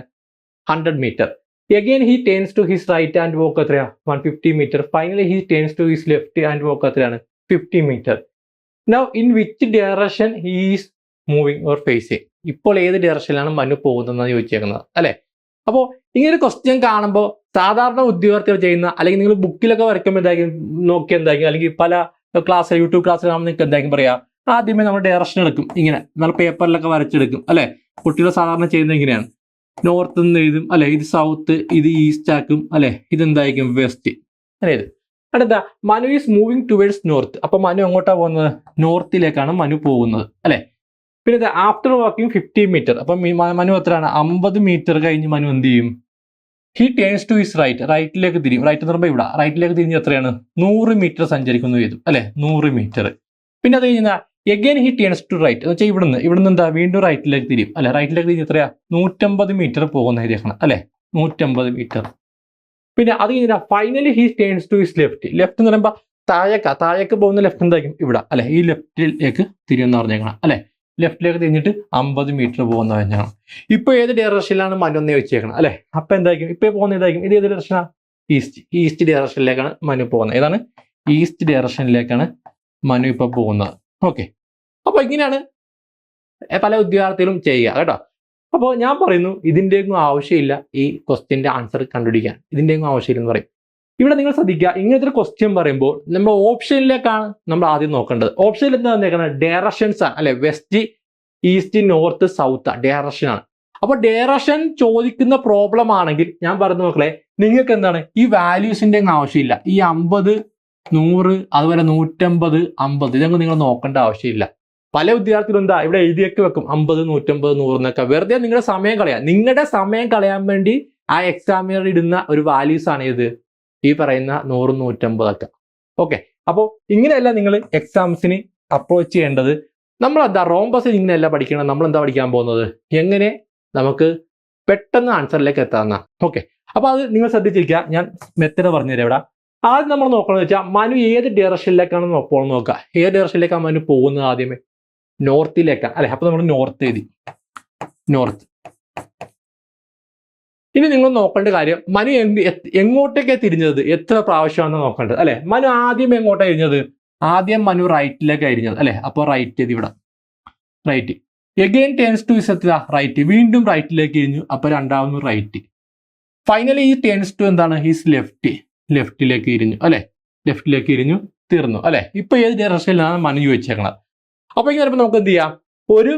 100 meter. Again he turns to his right and walk എത്രയാ 150 meter. Finally he turns to his left and walk എത്രയാണ് 50 meter. Now in which direction he is moving or facing? ഇപ്പോൾ ഏത് ഡയറക്ഷനിലാണ് മനു പോകുന്നതെന്ന് ചോദിച്ചേക്കുന്നത് അല്ലെ. അപ്പോൾ ഇങ്ങനെ question കാണുമ്പോൾ സാധാരണ ഉദ്യോഗാർത്ഥികൾ ചെയ്യുന്ന, അല്ലെങ്കിൽ നിങ്ങൾ ബുക്കിലൊക്കെ വരയ്ക്കുമ്പോൾ എന്തായിരിക്കും നോക്കി എന്തായിരിക്കും, അല്ലെങ്കിൽ പല ക്ലാസ് യൂട്യൂബ് ക്ലാസ് കാണുമ്പോൾ നിങ്ങൾക്ക് എന്തായിരിക്കും പറയാം, ആദ്യമേ നമ്മൾ ഡയറക്ഷൻ എടുക്കും. ഇങ്ങനെ നമ്മൾ പേപ്പറിലൊക്കെ വരച്ചെടുക്കും അല്ലെ. കുട്ടികൾ സാധാരണ ചെയ്യുന്നത് ഇങ്ങനെയാണ്. നോർത്ത് എന്ന് എഴുതും അല്ലെ, ഇത് സൗത്ത്, ഇത് ഈസ്റ്റ് ആക്കും അല്ലെ, ഇതെന്തായിരിക്കും വെസ്റ്റ് അല്ലെ. ഇത് അടുത്ത Manu is moving towards north. അപ്പൊ മനു എങ്ങോട്ടാ പോകുന്നത്, നോർത്തിലേക്കാണ് മനു പോകുന്നത് അല്ലെ. പിന്നെ ആഫ്റ്റർ വാക്കിംഗ് 50 meter. അപ്പൊ മനു എത്രയാണ് 50 meter കഴിഞ്ഞ് മനു എന്ത് ചെയ്യും, he turns to his right, റൈറ്റിലേക്ക് തിരിയും. റൈറ്റ് എന്ന് പറയുമ്പോൾ ഇവിടെ റൈറ്റിലേക്ക് തിരിഞ്ഞ് എത്രയാണ് 100 meter സഞ്ചരിക്കുന്നു ചെയ്തു അല്ലെ, 100 meter. പിന്നെ അത് കഴിഞ്ഞാൽ again he turns to right എന്ന് വെച്ചാൽ ഇവിടുന്ന് എന്താ വീണ്ടും റൈറ്റിലേക്ക് തിരിയും അല്ലെ. റൈറ്റിലേക്ക് തിരിഞ്ഞ് എത്രയാ 150 meter പോകുന്ന ഏരിയയാണ് അല്ലെ, 150 meter. പിന്നെ അത് കഴിഞ്ഞാൽ finally he turns to his left. Left എന്ന് പറയുമ്പോൾ താഴേക്ക് പോകുന്ന ലെഫ്റ്റ് എന്തായിരിക്കും ഇവിടെ അല്ലെ, ഈ ലെഫ്റ്റിലേക്ക് തിരിയുമെന്ന് പറഞ്ഞേക്കണം അല്ലെ. ലെഫ്റ്റിലേക്ക് തിരിഞ്ഞിട്ട് 50 meter പോകുന്ന പറഞ്ഞാണ്. ഇപ്പൊ ഏത് ഡയറക്ഷനിലാണ് മനു എന്ന് ചോദിച്ചേക്കണം അല്ലെ. അപ്പൊ എന്തായിരിക്കും ഇപ്പൊ പോകുന്ന ഇതായിരിക്കും, ഇത് ഏത് ഡയറക്ഷനാണ് ഈസ്റ്റ് ഡയറക്ഷനിലേക്കാണ് മനു പോകുന്നത്. ഏതാണ് ഈസ്റ്റ് ഡയറക്ഷനിലേക്കാണ് മനു ഇപ്പൊ പോകുന്നത്. ഓക്കെ, അപ്പൊ ഇങ്ങനെയാണ് പല ഉദ്യോഗാർത്ഥികളും ചെയ്യുക കേട്ടോ. അപ്പോൾ ഞാൻ പറയുന്നു ഇതിൻ്റെയൊന്നും ആവശ്യമില്ല ഈ ക്വസ്റ്റ്യൻ്റെ ആൻസർ കണ്ടുപിടിക്കാൻ, ഇതിൻ്റെയൊന്നും ആവശ്യമില്ലെന്ന് പറയും. ഇവിടെ നിങ്ങൾ ശ്രദ്ധിക്കുക, ഇങ്ങനത്തെ ഒരു ക്വസ്റ്റ്യൻ പറയുമ്പോൾ നമ്മൾ ഓപ്ഷനിലേക്കാണ് നമ്മൾ ആദ്യം നോക്കേണ്ടത്. ഓപ്ഷനിൽ എന്താ വന്നേക്കുന്നത്, ഡയറക്ഷൻസ് ആണ് അല്ലെ. West, east, north, south direction ആണ്. അപ്പൊ ഡയറക്ഷൻ ചോദിക്കുന്ന പ്രോബ്ലം ആണെങ്കിൽ ഞാൻ പറഞ്ഞു മക്കളെ, നിങ്ങൾക്ക് എന്താണ് ഈ വാല്യൂസിന്റെ ഒന്നും ആവശ്യമില്ല. ഈ 50, 100, അതുപോലെ 150, 50 ഇതൊന്നും നിങ്ങൾ നോക്കേണ്ട ആവശ്യമില്ല. പല വിദ്യാർത്ഥികളും എന്താ ഇവിടെ എഴുതിയൊക്കെ വെക്കും 50, 150, 100 എന്നൊക്കെ. വെറുതെ നിങ്ങളുടെ സമയം കളയാം. നിങ്ങളുടെ സമയം കളയാൻ വേണ്ടി ആ എക്സാമിനർ ഇടുന്ന ഒരു വാല്യൂസ് ആണ് ഇത് ഈ പറയുന്ന 100, 150 ഒക്കെ. ഓക്കെ, അപ്പോൾ ഇങ്ങനെയല്ല നിങ്ങൾ എക്സാംസിന് അപ്രോച്ച് ചെയ്യേണ്ടത്. നമ്മൾ എന്താ റോംബസ് ഇങ്ങനെയല്ല പഠിക്കണം. നമ്മൾ എന്താ പഠിക്കാൻ പോകുന്നത്, എങ്ങനെ നമുക്ക് പെട്ടെന്ന് ആൻസറിലേക്ക് എത്താമെന്ന. ഓക്കെ, അപ്പൊ അത് നിങ്ങൾ ശ്രദ്ധിച്ചിരിക്കുക. ഞാൻ മെത്തേഡ് പറഞ്ഞുതരാം. ഇവിടെ ആദ്യം നമ്മൾ നോക്കണമെന്ന് വെച്ചാൽ മനു ഏത് ഡയറക്ഷനിലേക്കാണ് നോക്കുക. ഏത് ഡയറക്ഷനിലേക്കാണ് മനു പോകുന്നത്, ആദ്യമേ നോർത്തിലേക്കാണ് അല്ലെ. അപ്പൊ നമ്മൾ നോർത്ത് എഴുതി, നോർത്ത്. ഇനി നിങ്ങൾ നോക്കേണ്ട കാര്യം, മനു എങ്ങോട്ടേക്കാണ് തിരിഞ്ഞത്, എത്ര പ്രാവശ്യമാണ് നോക്കേണ്ടത് അല്ലെ. മനു ആദ്യം എങ്ങോട്ടാണ് തിരിഞ്ഞത്, ആദ്യം മനു റൈറ്റിലേക്കാണ് തിരിഞ്ഞത് അല്ലെ. അപ്പോൾ റൈറ്റ് എഴുതി ഇവിടെ. Right. Again turns to his എത്ര റൈറ്റ്, വീണ്ടും റൈറ്റിലേക്ക് തിരിഞ്ഞു, അപ്പൊ രണ്ടാമത് right. Finally he turns to എന്താണ് ഈസ് ലെഫ്റ്റ്, ലെഫ്റ്റിലേക്ക് തിരിഞ്ഞു അല്ലെ, ലെഫ്റ്റിലേക്ക് തിരിഞ്ഞു, തീർന്നു അല്ലെ. ഇപ്പൊ ഏത് ഡയറക്ഷനിലാണ് മനു ചോദിച്ചേക്കണത്. അപ്പൊ ഇങ്ങനെ വരുമ്പോൾ നമുക്ക് എന്ത് ചെയ്യാം, ഒരു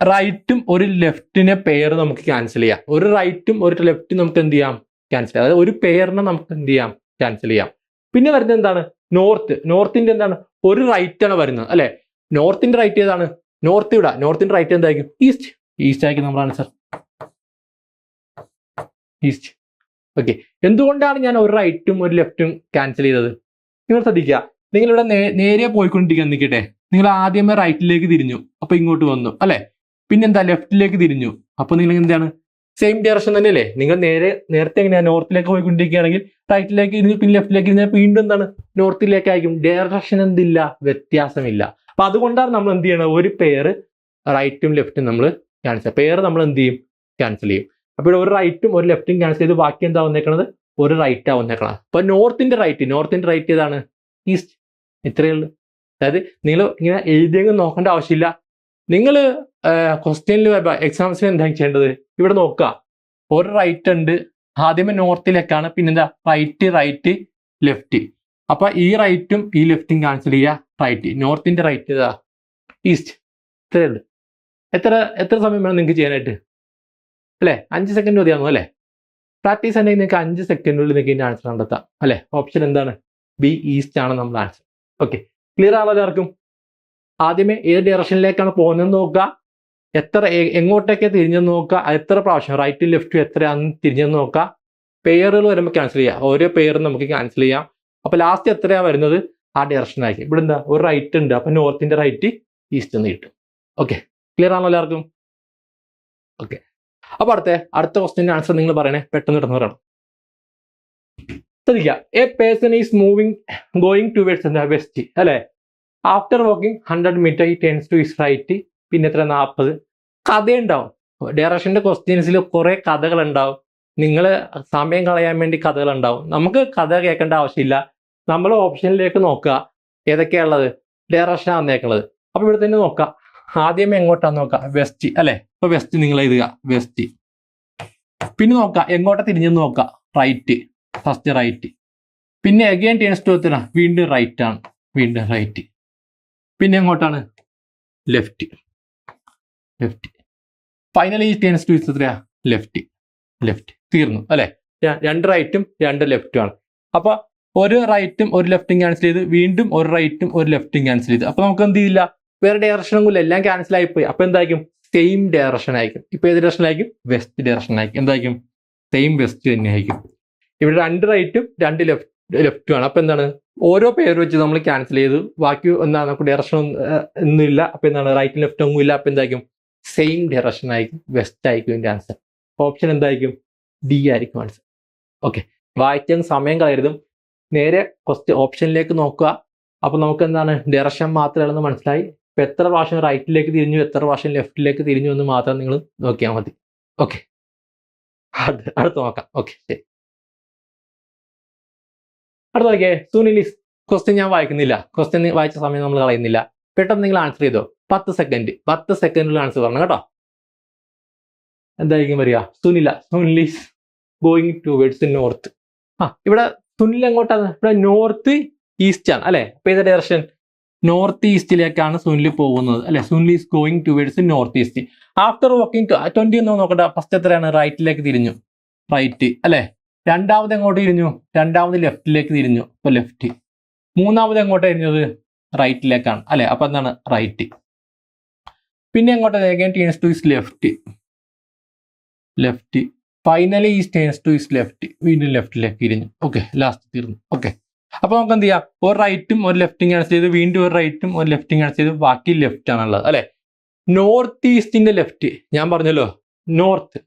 റൈറ്റും ഒരു ലെഫ്റ്റിനെ പെയർ നമുക്ക് ക്യാൻസൽ ചെയ്യാം, ഒരു റൈറ്റും ഒരു ലെഫ്റ്റും നമുക്ക് എന്ത് ചെയ്യാം ക്യാൻസൽ ചെയ്യാം, അതായത് ഒരു പെയറിനെ നമുക്ക് എന്ത് ചെയ്യാം ക്യാൻസൽ ചെയ്യാം. പിന്നെ വരുന്നത് എന്താണ് നോർത്ത്, നോർത്തിന്റെ എന്താണ് ഒരു റൈറ്റ് ആണ് വരുന്നത് അല്ലെ. നോർത്തിന്റെ റൈറ്റ് ഏതാണ്, നോർത്ത് ഇവിടെ, നോർത്തിന്റെ റൈറ്റ് എന്തായിരിക്കും ഈസ്റ്റ്, ഈസ്റ്റ് ആയിരിക്കും നമ്മുടെ ആൻസർ, ഈസ്റ്റ്. ഓക്കെ, എന്തുകൊണ്ടാണ് ഞാൻ ഒരു റൈറ്റും ഒരു ലെഫ്റ്റും ക്യാൻസൽ ചെയ്തത്? നിങ്ങൾ ശ്രദ്ധിക്കുക, നിങ്ങളിവിടെ നേരെ പോയിക്കൊണ്ടിരിക്കാൻ നിൽക്കട്ടെ, നിങ്ങൾ ആദ്യമേ റൈറ്റിലേക്ക് തിരിഞ്ഞു, അപ്പൊ ഇങ്ങോട്ട് വന്നു അല്ലെ, പിന്നെന്താ ലെഫ്റ്റിലേക്ക് തിരിഞ്ഞു, അപ്പൊ നിങ്ങൾ എന്താണ് സെയിം ഡയറക്ഷൻ തന്നെയല്ലേ. നിങ്ങൾ നേരത്തെ എങ്ങനെയാ നോർത്തിലേക്ക് പോയിക്കൊണ്ടിരിക്കുകയാണെങ്കിൽ റൈറ്റിലേക്ക് തിരിഞ്ഞു, പിന്നെ ലെഫ്റ്റിലേക്ക് തിരിഞ്ഞാൽ വീണ്ടും എന്താണ് നോർത്തിലേക്ക് ആയിരിക്കും, ഡയറക്ഷൻ എന്തില്ല, വ്യത്യാസമില്ല. അപ്പൊ അതുകൊണ്ടാണ് നമ്മൾ എന്ത് ചെയ്യണം, ഒരു പെയർ റൈറ്റും ലെഫ്റ്റും നമ്മൾ ക്യാൻസൽ, പെയർ നമ്മൾ എന്ത് ചെയ്യും ക്യാൻസൽ ചെയ്യും. അപ്പൊ ഇവിടെ ഒരു റൈറ്റും ഒരു ലെഫ്റ്റും ക്യാൻസൽ ചെയ്ത് ബാക്കി എന്താ വന്നേക്കണത്, ഒരു റൈറ്റ് ആ വന്നേക്കണം. അപ്പൊ നോർത്തിന്റെ റൈറ്റ് ഏതാണ് ഈസ്റ്റ്, ഇത്രയേ ഉള്ളൂ. അതായത് നിങ്ങൾ ഇങ്ങനെ എഴുതിയെങ്കിൽ നോക്കേണ്ട ആവശ്യമില്ല. നിങ്ങൾ ക്വസ്റ്റ്യനിൽ എക്സാംസിന് എന്താ ചെയ്യേണ്ടത്, ഇവിടെ നോക്കുക, ഒരു റൈറ്റ് ഉണ്ട്, ആദ്യമേ നോർത്തിലേക്കാണ്, പിന്നെന്താ റൈറ്റ് ലെഫ്റ്റ്. അപ്പൊ ഈ റൈറ്റും ഈ ലെഫ്റ്റും ക്യാൻസൽ ചെയ്യുക, റൈറ്റ്, നോർത്തിന്റെ റൈറ്റ് ഏതാ ഈസ്റ്റ്, ഇത്രയേ ഉള്ളൂ. എത്ര സമയം വേണം നിങ്ങൾക്ക് ചെയ്യാനായിട്ട് അല്ലെ, 5 സെക്കൻഡ് മതിയാകുന്നു അല്ലെ. പ്രാക്ടീസ് ഉണ്ടെങ്കിൽ നിങ്ങൾക്ക് 5 സെക്കൻഡിനുള്ളിൽ നിങ്ങൾക്ക് ഇതിന്റെ ആൻസർ കണ്ടെത്താം അല്ലെ. ഓപ്ഷൻ എന്താണ്, ബി ഈസ്റ്റ് ആണ് നമ്മുടെ ആൻസർ. ഓക്കെ, ക്ലിയർ ആണോ എല്ലാവർക്കും? ആദ്യമേ ഏത് ഡയറക്ഷനിലേക്കാണ് പോകുന്നതെന്ന് നോക്കുക, എങ്ങോട്ടൊക്കെ തിരിഞ്ഞെന്ന് നോക്കുക, എത്ര പ്രാവശ്യം റൈറ്റും ലെഫ്റ്റും എത്രയാണെന്ന് തിരിഞ്ഞെന്ന് നോക്കുക, പെയറുകൾ വരുമ്പോൾ ക്യാൻസൽ ചെയ്യാം, ഓരോ പെയറും നമുക്ക് ക്യാൻസൽ ചെയ്യാം. അപ്പൊ ലാസ്റ്റ് എത്രയാണ് വരുന്നത് ആ ഡയറക്ഷൻ ആയിരിക്കും. ഇവിടെ എന്താ ഒരു റൈറ്റ് ഉണ്ട്, അപ്പൊ നോർത്തിന്റെ റൈറ്റ് ഈസ്റ്റ് എന്ന് കിട്ടും. ഓക്കെ, ക്ലിയർ ആണോ എല്ലാവർക്കും? ഓക്കെ, അപ്പൊ അടുത്ത ക്വസ്റ്റ്യന്റെ ആൻസർ നിങ്ങൾ പറയണേ, പെട്ടെന്ന് പറയണം. ശ്രദ്ധിക്കുക, a person is going towards west അല്ലെ, ആഫ്റ്റർ വാക്കിംഗ് 100 മീറ്റർ ഈ ടേൺസ് ടു ഇസ് റൈറ്റ്, പിന്നെ എത്ര 40. കഥയുണ്ടാവും ഡയറക്ഷന്റെ ക്വസ്റ്റ്യൻസിൽ, കുറെ കഥകൾ ഉണ്ടാവും. നിങ്ങൾ സമയം കളയാൻ വേണ്ടി കഥകൾ ഉണ്ടാവും. നമുക്ക് കഥ കേൾക്കേണ്ട ആവശ്യമില്ല, നമ്മൾ ഓപ്ഷനിലേക്ക് നോക്കുക, ഏതൊക്കെയാണുള്ളത്, ഡയറക്ഷൻ വന്നേക്കുന്നത്. അപ്പൊ ഇവിടെ തന്നെ നോക്കുക, ആദ്യമേ എങ്ങോട്ടാന്ന് നോക്കുക, വെസ്റ്റ് അല്ലെ. ഇപ്പൊ വെസ്റ്റ് നിങ്ങൾ എഴുതുക, വെസ്റ്റ്. പിന്നെ നോക്കുക എങ്ങോട്ടാ തിരിഞ്ഞെന്ന് നോക്കുക, റൈറ്റ്, ഫസ്റ്റ് റൈറ്റ്. പിന്നെ അഗൈൻ ടേൺസ് ടു എത്ര, വീണ്ടും റൈറ്റ് ആണ്, വീണ്ടും റൈറ്റ്. പിന്നെ എങ്ങോട്ടാണ്, ലെഫ്റ്റ്. ഫൈനലി ടേൺസ് ടു എത്രയാ, ലെഫ്റ്റ്. തീർന്നു അല്ലെ. 2 റൈറ്റും 2 ലെഫ്റ്റും ആണ്. അപ്പൊ ഒരു റൈറ്റും ഒരു ലെഫ്റ്റും ക്യാൻസൽ ചെയ്ത്, വീണ്ടും ഒരു റൈറ്റും ഒരു ലെഫ്റ്റും ക്യാൻസൽ ചെയ്ത്. അപ്പൊ നമുക്ക് എന്ത് ചെയ്യില്ല, വേറെ ഡയറക്ഷനും കൂല്ല, എല്ലാം ക്യാൻസൽ ആയിപ്പോയി. അപ്പൊ എന്തായിരിക്കും, സെയിം ഡയറക്ഷൻ ആയിരിക്കും. ഇപ്പൊ ഏത് ഡയറക്ഷൻ ആയിരിക്കും, വെസ്റ്റ് ഡയറക്ഷൻ ആയിരിക്കും. എന്തായിരിക്കും, സെയിം വെസ്റ്റ് തന്നെ ആയിരിക്കും. ഇവിടെ 2 റൈറ്റും 2 ലെഫ്റ്റും ആണ്. അപ്പൊ എന്താണ്, ഓരോ പേര് വെച്ച് നമ്മൾ ക്യാൻസൽ ചെയ്തു, ബാക്കി എന്താണ് നമുക്ക് ഡയറക്ഷൻ ഒന്നുമില്ല. അപ്പൊ എന്താണ്, റൈറ്റും ലെഫ്റ്റും ഒന്നും ഇല്ല. അപ്പൊ എന്തായിരിക്കും, സെയിം ഡയറക്ഷൻ ആയിരിക്കും, വെസ്റ്റ് ആയിരിക്കും ഇതിന്റെ ആൻസർ. ഓപ്ഷൻ എന്തായിരിക്കും, ഡി ആയിരിക്കും ആൻസർ. ഓക്കെ, വായിച്ച സമയം കളയരുതും, നേരെ ഓപ്ഷനിലേക്ക് നോക്കുക. അപ്പൊ നമുക്ക് എന്താണ് ഡയറക്ഷൻ മാത്രമാണെന്ന് മനസ്സിലായി. ഇപ്പൊ എത്ര പ്രാവശ്യം റൈറ്റിലേക്ക് തിരിഞ്ഞു, എത്ര പ്രാവശ്യം ലെഫ്റ്റിലേക്ക് തിരിഞ്ഞു എന്ന് മാത്രം നിങ്ങൾ നോക്കിയാൽ മതി. ഓക്കെ, അടുത്ത് നോക്കാം. ഓക്കെ, ശരി. അടുത്ത നോക്കിയേ, സുനിലിസ്. ക്വസ്റ്റ്യൻ ഞാൻ വായിക്കുന്നില്ല, ക്വസ്റ്റ്യൻ വായിച്ച സമയം നമ്മൾ കളയുന്നില്ല. പെട്ടെന്ന് നിങ്ങൾ ആൻസർ ചെയ്തോ, 10 സെക്കൻഡിൽ ആൻസർ പറഞ്ഞു കേട്ടോ. എന്തായിരിക്കും വരിക, സുനിലീസ് ഗോയിങ് ടുവേർഡ്സ് നോർത്ത്. ഇവിടെ സുനിൽ എങ്ങോട്ടാണ്, ഇവിടെ നോർത്ത് ഈസ്റ്റ് ആണ് അല്ലെ. അപ്പൊ ഏത് ഡയറക്ഷൻ, നോർത്ത് ഈസ്റ്റിലേക്കാണ് സുനിൽ പോകുന്നത് അല്ലെ. Sunil is going towards north east. After walking 20 എന്ന് നോക്കട്ടെ, ഫസ്റ്റ് എത്രയാണ്, റൈറ്റിലേക്ക് തിരിഞ്ഞു, റൈറ്റ് അല്ലെ. രണ്ടാമത് എങ്ങോട്ട് തിരിഞ്ഞു, രണ്ടാമത് ലെഫ്റ്റിലേക്ക് തിരിഞ്ഞു, അപ്പൊ ലെഫ്റ്റ്. മൂന്നാമത് എങ്ങോട്ട് തിരിഞ്ഞത്, റൈറ്റിലേക്കാണ് അല്ലെ. അപ്പൊ എന്താണ്, റൈറ്റ്. പിന്നെ എങ്ങോട്ട്, again turns to is left. Finally he turns to is left, വീണ്ടും ലെഫ്റ്റിലേക്ക് തിരിഞ്ഞു. ഓക്കെ, ലാസ്റ്റ് തീർന്നു. ഓക്കെ, അപ്പൊ നമുക്ക് എന്ത് ചെയ്യാം, ഒരു റൈറ്റും ഒരു ലെഫ്റ്റും ക്യാൻസൽ ചെയ്ത്, വീണ്ടും ഒരു റൈറ്റും ഒരു ലെഫ്റ്റും ക്യാൻസൽ ചെയ്ത്, ബാക്കി ലെഫ്റ്റ് ആണുള്ളത് അല്ലെ. നോർത്ത് ഈസ്റ്റിന്റെ ലെഫ്റ്റ് ഞാൻ പറഞ്ഞല്ലോ, നോർത്ത്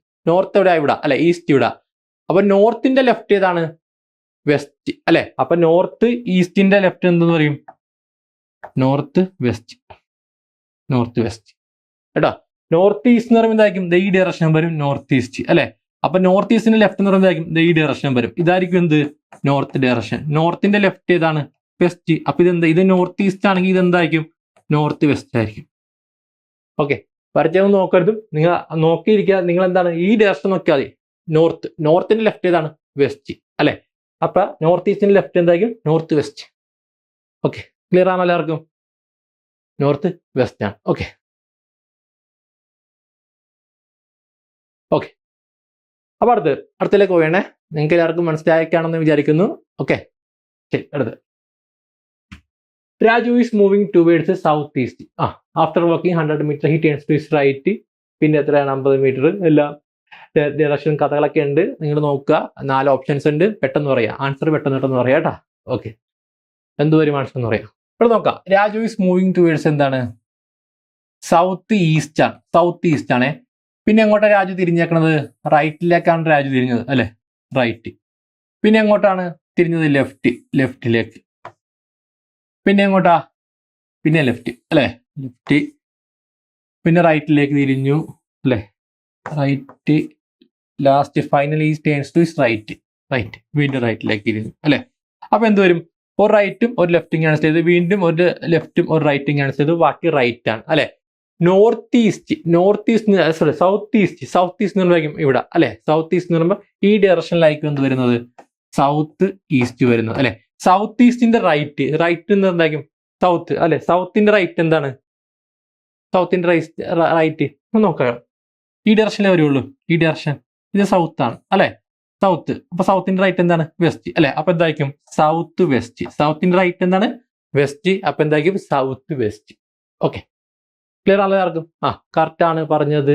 എവിടെ, ഇവിടെ അല്ലെ, ഈസ്റ്റ് ഇവിടെ. അപ്പൊ നോർത്തിന്റെ ലെഫ്റ്റ് ഏതാണ്, വെസ്റ്റ് അല്ലെ. അപ്പൊ നോർത്ത് ഈസ്റ്റിന്റെ ലെഫ്റ്റ് എന്തെന്ന് പറയും, നോർത്ത് വെസ്റ്റ് കേട്ടോ. നോർത്ത് ഈസ്റ്റ് എന്ന് പറയുമ്പോൾ എന്തായിരിക്കും, ഈ ഡയറക്ഷൻ വരും, നോർത്ത് ഈസ്റ്റ് അല്ലെ. അപ്പൊ നോർത്ത് ഈസ്റ്റിന്റെ ലെഫ്റ്റ് എന്ന് പറയുമ്പോൾ ഈ ഡയറക്ഷൻ വരും, ഇതായിരിക്കും എന്ത്, നോർത്ത് ഡയറക്ഷൻ. നോർത്തിന്റെ ലെഫ്റ്റ് ഏതാണ്, വെസ്റ്റ്. അപ്പൊ ഇതെന്താ, ഇത് നോർത്ത് ഈസ്റ്റ് ആണെങ്കിൽ ഇതെന്തായിരിക്കും, നോർത്ത് വെസ്റ്റ് ആയിരിക്കും. ഓക്കെ, വരച്ചൊന്നും നോക്കരുതും, നിങ്ങൾ നോക്കിയിരിക്കുക. നിങ്ങൾ എന്താണ് ഈ ഡയറക്ഷൻ നോക്കിയാൽ മതി. നോർത്തിന്റെ ലെഫ്റ്റ് ഏതാണ്? വെസ്റ്റ് അല്ലെ. അപ്പൊ നോർത്ത് ഈസ്റ്റിന്റെ ലെഫ്റ്റ് എന്തായിരിക്കും? North west. ഓക്കെ, ക്ലിയർ ആണോ എല്ലാവർക്കും? നോർത്ത് വെസ്റ്റ് ആണ്. ഓക്കെ ഓക്കെ, അപ്പൊ അടുത്തിലേക്ക് പോയണേ. നിങ്ങൾക്ക് എല്ലാവർക്കും മനസ്സിലാക്കാണെന്ന് വിചാരിക്കുന്നു. ഓക്കെ, ശരി. അടുത്ത് Raju is moving towards south east. After walking 100 metre he turns to his right. പിന്നെ എത്രയാണ്? 50 മീറ്റർ. എല്ലാം ഡയറക്ഷൻ കഥകളൊക്കെ ഉണ്ട്, നിങ്ങൾ നോക്കുക. 4 ഓപ്ഷൻസ് ഉണ്ട്, പെട്ടെന്ന് പറയാം. ആൻസർ പെട്ടെന്ന് പറയാം കേട്ടാ. ഓക്കെ, എന്തുവരും ആൻസർ എന്ന് പറയാം. ഇവിടെ നോക്കാം. രാജു ഈസ് മൂവിങ് ടുവേർഡ്സ് എന്താണ്? സൗത്ത് ഈസ്റ്റ് ആണ്. സൗത്ത് ഈസ്റ്റ് ആണേ. പിന്നെ എങ്ങോട്ടാണ് രാജു തിരിഞ്ഞേക്കണത്? റൈറ്റിലേക്കാണ് രാജു തിരിഞ്ഞത് അല്ലെ, റൈറ്റ്. പിന്നെ എങ്ങോട്ടാണ് തിരിഞ്ഞത്? ലെഫ്റ്റിലേക്ക്. പിന്നെ എങ്ങോട്ടാ? പിന്നെ ലെഫ്റ്റ് അല്ലെ, ലെഫ്റ്റ്. പിന്നെ റൈറ്റിലേക്ക് തിരിഞ്ഞു അല്ലെ, right. Last finally turns to his right. വീണ്ടും റൈറ്റിലേക്ക് തിരിഞ്ഞു അല്ലെ. അപ്പൊ എന്തുവരും? ഒരു റൈറ്റും ഒരു ലെഫ്റ്റും ക്യാൻസൽ ചെയ്ത്, വീണ്ടും ഒരു ലെഫ്റ്റും ഒരു റൈറ്റും ക്യാൻസൽ ചെയ്ത്, ബാക്കി റൈറ്റ് ആണ് അല്ലെ. സൗത്ത് ഈസ്റ്റ് എന്ന് പറയുമ്പോൾ ഇവിടെ അല്ലെ. സൗത്ത് ഈസ്റ്റ് എന്ന് പറയുമ്പോൾ ഈ ഡയറക്ഷനിലായിരിക്കും എന്ത് വരുന്നത്? സൗത്ത് ഈസ്റ്റ് വരുന്നത് അല്ലെ. സൗത്ത് ഈസ്റ്റിന്റെ റൈറ്റ് എന്ന് എന്തായിരിക്കും? സൗത്ത് അല്ലെ. സൗത്തിന്റെ റൈറ്റ് എന്താണ്? സൗത്തിന്റെ റൈറ്റ് നോക്കാം. ഈ ഡയറക്ഷനിലേ വരുള്ളൂ. ഈ ഡയറക്ഷൻ ഇത് സൗത്ത് ആണ് അല്ലെ, സൗത്ത്. അപ്പൊ സൗത്തിന്റെ റൈറ്റ് എന്താണ്? വെസ്റ്റ് അല്ലെ. അപ്പൊ എന്തായിരിക്കും? South west. സൗത്തിന്റെ റൈറ്റ് എന്താണ്? വെസ്റ്റ്. അപ്പൊ എന്തായിരിക്കും? South west. ഓക്കെ, ക്ലിയർ ആണല്ലോ എല്ലാവർക്കും? കറക്റ്റ് ആണ് പറഞ്ഞത്.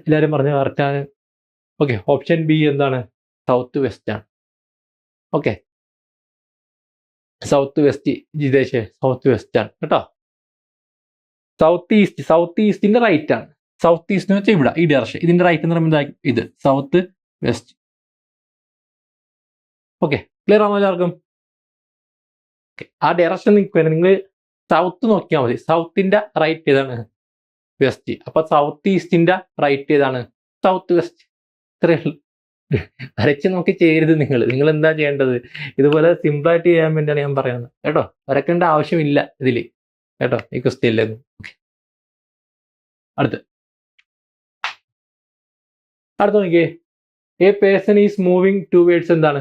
എല്ലാവരും പറഞ്ഞത് കറക്റ്റ് ആണ്. ഓക്കെ, ഓപ്ഷൻ ബി എന്താണ്? സൗത്ത് വെസ്റ്റ് ആണ്. Okay, south west. Jitesh, south west ആണ് കേട്ടോ. സൗത്ത് ഈസ്റ്റിന്റെ റൈറ്റ് ആണ്. സൗത്ത് ഈസ്റ്റ് എന്ന് വെച്ചാൽ ഇവിടെ ഈ ഡയറക്ഷൻ. ഇതിന്റെ റൈറ്റ് എന്ന് പറയുമ്പോൾ ഇത് സൗത്ത് വെസ്റ്റ്. ഓക്കെ, ക്ലിയർ ആണോ എല്ലാവർക്കും? ആ ഡയറക്ഷൻ നിങ്ങൾ സൗത്ത് നോക്കിയാൽ മതി. സൗത്തിന്റെ റൈറ്റ് ഏതാണ്? വെസ്റ്റ്. അപ്പൊ സൗത്ത് ഈസ്റ്റിന്റെ റൈറ്റ് ഏതാണ്? South west. ഇത്രയേ വരച്ച് നോക്കി ചെയ്യരുത്. നിങ്ങൾ എന്താ ചെയ്യേണ്ടത്? ഇതുപോലെ സിമ്പിൾ ആയിട്ട് ചെയ്യാൻ വേണ്ടിയാണ് ഞാൻ പറയുന്നത് കേട്ടോ. വരക്കേണ്ട ആവശ്യമില്ല ഇതില് കേട്ടോ, ഈ ക്വസ്റ്റ്യനിലേക്ക്. അടുത്ത് നോക്കിയേ. A person is moving towards എന്താണ്?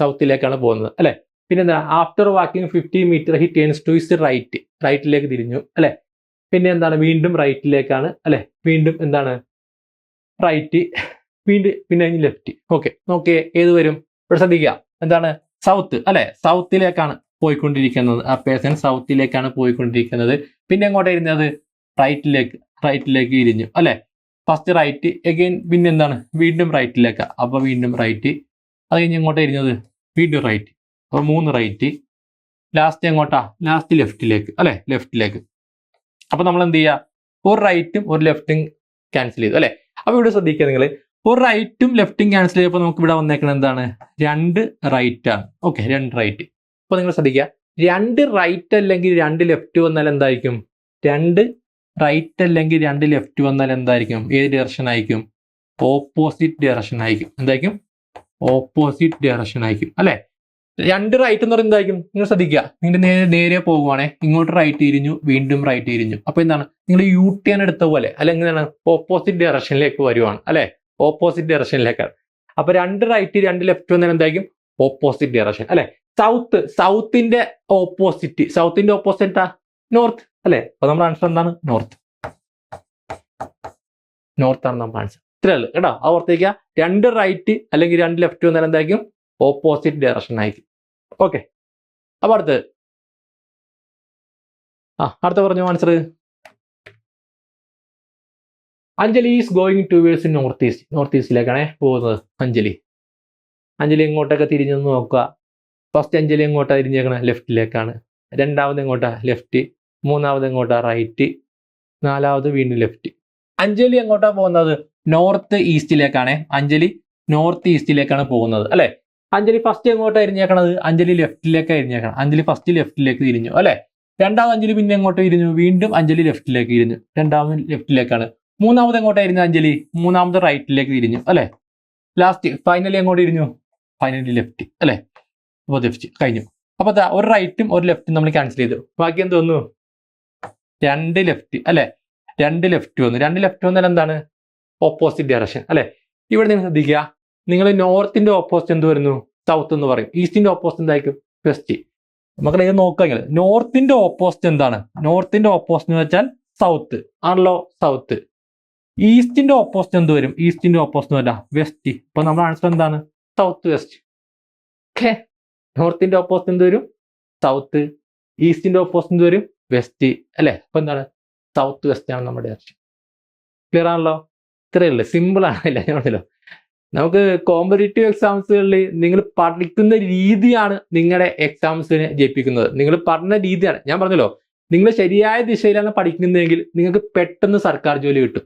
സൗത്തിലേക്കാണ് പോകുന്നത് അല്ലെ. പിന്നെ എന്താ? After walking 50 metre he turns to his റൈറ്റിലേക്ക് തിരിഞ്ഞു അല്ലെ. പിന്നെ എന്താണ്? വീണ്ടും റൈറ്റിലേക്കാണ് അല്ലെ. വീണ്ടും എന്താണ്? റൈറ്റ്. പിന്നെ ലെഫ്റ്റ്. ഓക്കെ, നോക്കിയേ ഏത് വരും? ഇവിടെ ശ്രദ്ധിക്കുക. എന്താണ്? സൗത്ത് അല്ലെ. സൗത്തിലേക്കാണ് പോയിക്കൊണ്ടിരിക്കുന്നത്. ആ പേഴ്സൺ സൗത്തിലേക്കാണ് പോയിക്കൊണ്ടിരിക്കുന്നത്. പിന്നെ എങ്ങോട്ടാണ് ഇരുന്നത്? റൈറ്റിലേക്ക് തിരിഞ്ഞു അല്ലെ. ഫസ്റ്റ് റൈറ്റ്, അഗൈൻ പിന്നെ എന്താണ്? വീണ്ടും റൈറ്റിലേക്ക്. അപ്പൊ വീണ്ടും റൈറ്റ്. അത് കഴിഞ്ഞ് എങ്ങോട്ടാണ് ഇരുന്നത്? വീണ്ടും റൈറ്റ്. അപ്പൊ 3 റൈറ്റ്. ലാസ്റ്റ് എങ്ങോട്ടാ? ലാസ്റ്റ് ലെഫ്റ്റിലേക്ക് അല്ലെ, ലെഫ്റ്റിലേക്ക്. അപ്പൊ നമ്മൾ എന്ത് ചെയ്യുക? ഒരു റൈറ്റും ഒരു ലെഫ്റ്റും ക്യാൻസൽ ചെയ്തു അല്ലെ. അപ്പൊ ഇവിടെ ശ്രദ്ധിക്കുക നിങ്ങൾ, ഒരു റൈറ്റും ലെഫ്റ്റും ക്യാൻസൽ ചെയ്തപ്പോൾ നമുക്ക് ഇവിടെ വന്നേക്കുന്നത് എന്താണ്? 2 റൈറ്റ് ആണ്. Okay, 2 right. അപ്പൊ നിങ്ങൾ ശ്രദ്ധിക്കുക, 2 റൈറ്റ് അല്ലെങ്കിൽ 2 ലെഫ്റ്റ് വന്നാൽ എന്തായിരിക്കും? 2 റൈറ്റ് അല്ലെങ്കിൽ 2 ലെഫ്റ്റ് വന്നാൽ എന്തായിരിക്കും? ഏത് ഡയറക്ഷൻ ആയിരിക്കും? ഓപ്പോസിറ്റ് ഡയറക്ഷൻ ആയിരിക്കും. എന്തായിരിക്കും? ഓപ്പോസിറ്റ് ഡയറക്ഷൻ ആയിരിക്കും അല്ലെ. 2 റൈറ്റ് എന്ന് പറയുന്നത് എന്തായിരിക്കും? നിങ്ങൾ ശ്രദ്ധിക്കുക, നിങ്ങൾ നേരെ പോകുവാണെ ഇങ്ങോട്ട് റൈറ്റ് തിരിഞ്ഞു, വീണ്ടും റൈറ്റ് തിരിഞ്ഞു. അപ്പൊ എന്താണ്? നിങ്ങൾ യു ടേൺ എടുത്ത പോലെ അല്ലെങ്കിൽ എന്താണ്? ഓപ്പോസിറ്റ് ഡയറക്ഷനിലേക്ക് വരുവാണ് അല്ലെ. ഓപ്പോസിറ്റ് ഡയറക്ഷനിലേക്കാണ്. അപ്പൊ 2 റൈറ്റ് 2 ലെഫ്റ്റ് വന്നാൽ എന്തായിരിക്കും? ഓപ്പോസിറ്റ് ഡയറക്ഷൻ അല്ലെ. സൗത്തിന്റെ ഓപ്പോസിറ്റ് നോർത്ത് അല്ലെ. അപ്പൊ നമ്മുടെ ആൻസർ എന്താണ്? നോർത്ത് ആണ് നമ്മുടെ ആൻസർ. ഇത്രേ ഉള്ളൂ കേട്ടോ. അത് ഓർത്തേക്കുക. 2 റൈറ്റ് അല്ലെങ്കിൽ 2 ലെഫ്റ്റ് വന്നാൽ എന്തായിരിക്കും? ഓപ്പോസിറ്റ് ഡയറക്ഷൻ ആയിരിക്കും. ഓക്കെ, അപ്പൊ അടുത്ത പറഞ്ഞു answer. Anjali is going towards north ഈസ്റ്റിലേക്കാണ് പോകുന്നത്. അഞ്ജലി എങ്ങോട്ടൊക്കെ തിരിഞ്ഞെന്ന് നോക്കുക. ഫസ്റ്റ് അഞ്ജലി എങ്ങോട്ടാ തിരിഞ്ഞേക്കണേ? ലെഫ്റ്റിലേക്കാണ്. രണ്ടാമത് എങ്ങോട്ടാ? ലെഫ്റ്റ്. മൂന്നാമത് എങ്ങോട്ടാ? റൈറ്റ്. 4ാമത് വീണ്ടും ലെഫ്റ്റ്. അഞ്ജലി എങ്ങോട്ടാ പോകുന്നത്? നോർത്ത് ഈസ്റ്റിലേക്കാണ്. അഞ്ജലി നോർത്ത് ഈസ്റ്റിലേക്കാണ് പോകുന്നത് അല്ലെ. അഞ്ജലി ഫസ്റ്റ് എങ്ങോട്ടാ തിരിഞ്ഞേക്കണത്? അഞ്ജലി ലെഫ്റ്റിലേക്ക് തിരിഞ്ഞേക്കണം. അഞ്ജലി ഫസ്റ്റ് ലെഫ്റ്റിലേക്ക് തിരിഞ്ഞു അല്ലെ. രണ്ടാമത് അഞ്ജലി പിന്നെ എങ്ങോട്ട് തിരിഞ്ഞു? വീണ്ടും അഞ്ജലി ലെഫ്റ്റിലേക്ക് തിരിഞ്ഞു. രണ്ടാമത് ലെഫ്റ്റിലേക്കാണ്. മൂന്നാമത് എങ്ങോട്ടായിരുന്നു അഞ്ജലി? മൂന്നാമത് റൈറ്റിലേക്ക് തിരിഞ്ഞു അല്ലെ. ലാസ്റ്റ് ഫൈനലി എങ്ങോട്ട് തിരിഞ്ഞു? ഫൈനലി ലെഫ്റ്റ് അല്ലെ. അപ്പോൾ ലെഫ്റ്റ് കഴിഞ്ഞു. അപ്പൊ ഒരു റൈറ്റും ഒരു ലെഫ്റ്റും നമ്മൾ ക്യാൻസൽ ചെയ്തു. ബാക്കി എന്ത് വന്നു? 2 ലെഫ്റ്റ് അല്ലെ. 2 ലെഫ്റ്റ് വന്നു. 2 ലെഫ്റ്റ് വന്നാൽ എന്താണ്? ഓപ്പോസിറ്റ് ഡയറക്ഷൻ അല്ലെ. ഇവിടെ നിങ്ങൾ ശ്രദ്ധിക്കുക, നിങ്ങൾ നോർത്തിന്റെ ഓപ്പോസിറ്റ് എന്ത് വരുന്നു? സൗത്ത് എന്ന് പറയും. ഈസ്റ്റിന്റെ ഓപ്പോസിറ്റ് എന്തായിരിക്കും? വെസ്റ്റ്. മക്കളെ ഇത് നോക്കുക, നോർത്തിന്റെ ഓപ്പോസിറ്റ് എന്താണ്? നോർത്തിന്റെ ഓപ്പോസിറ്റ് എന്ന് വെച്ചാൽ സൗത്ത് ആണല്ലോ, സൗത്ത്. ഈസ്റ്റിന്റെ ഓപ്പോസിറ്റ് എന്ത് വരും? ഈസ്റ്റിന്റെ ഓപ്പോസിറ്റ് അല്ല, വെസ്റ്റ്. അപ്പൊ നമ്മുടെ ആൻസർ എന്താണ്? South west. ഓക്കെ, നോർത്തിന്റെ ഓപ്പോസിറ്റ് എന്ത് വരും? സൗത്ത്. ഈസ്റ്റിന്റെ ഓപ്പോസിറ്റ് എന്ത് വരും? വെസ്റ്റ് അല്ലെ. അപ്പൊ എന്താണ്? സൗത്ത് വെസ്റ്റ് ആണ് നമ്മുടെ ഡയറക്ഷൻ. ക്ലിയർ ആണല്ലോ? ഇത്രയേ ഉള്ളൂ, സിമ്പിൾ ആണല്ലോ. ഞാനല്ലോ നമുക്ക് കോമ്പറ്റേറ്റീവ് എക്സാംസുകളിൽ നിങ്ങൾ പഠിക്കുന്ന രീതിയാണ് നിങ്ങളുടെ എക്സാംസിനെ ജയിപ്പിക്കുന്നത്. നിങ്ങൾ പഠന രീതിയാണ്. ഞാൻ പറഞ്ഞല്ലോ, നിങ്ങൾ ശരിയായ ദിശയിലാണ് പഠിക്കുന്നതെങ്കിൽ നിങ്ങൾക്ക് പെട്ടെന്ന് സർക്കാർ ജോലി കിട്ടും.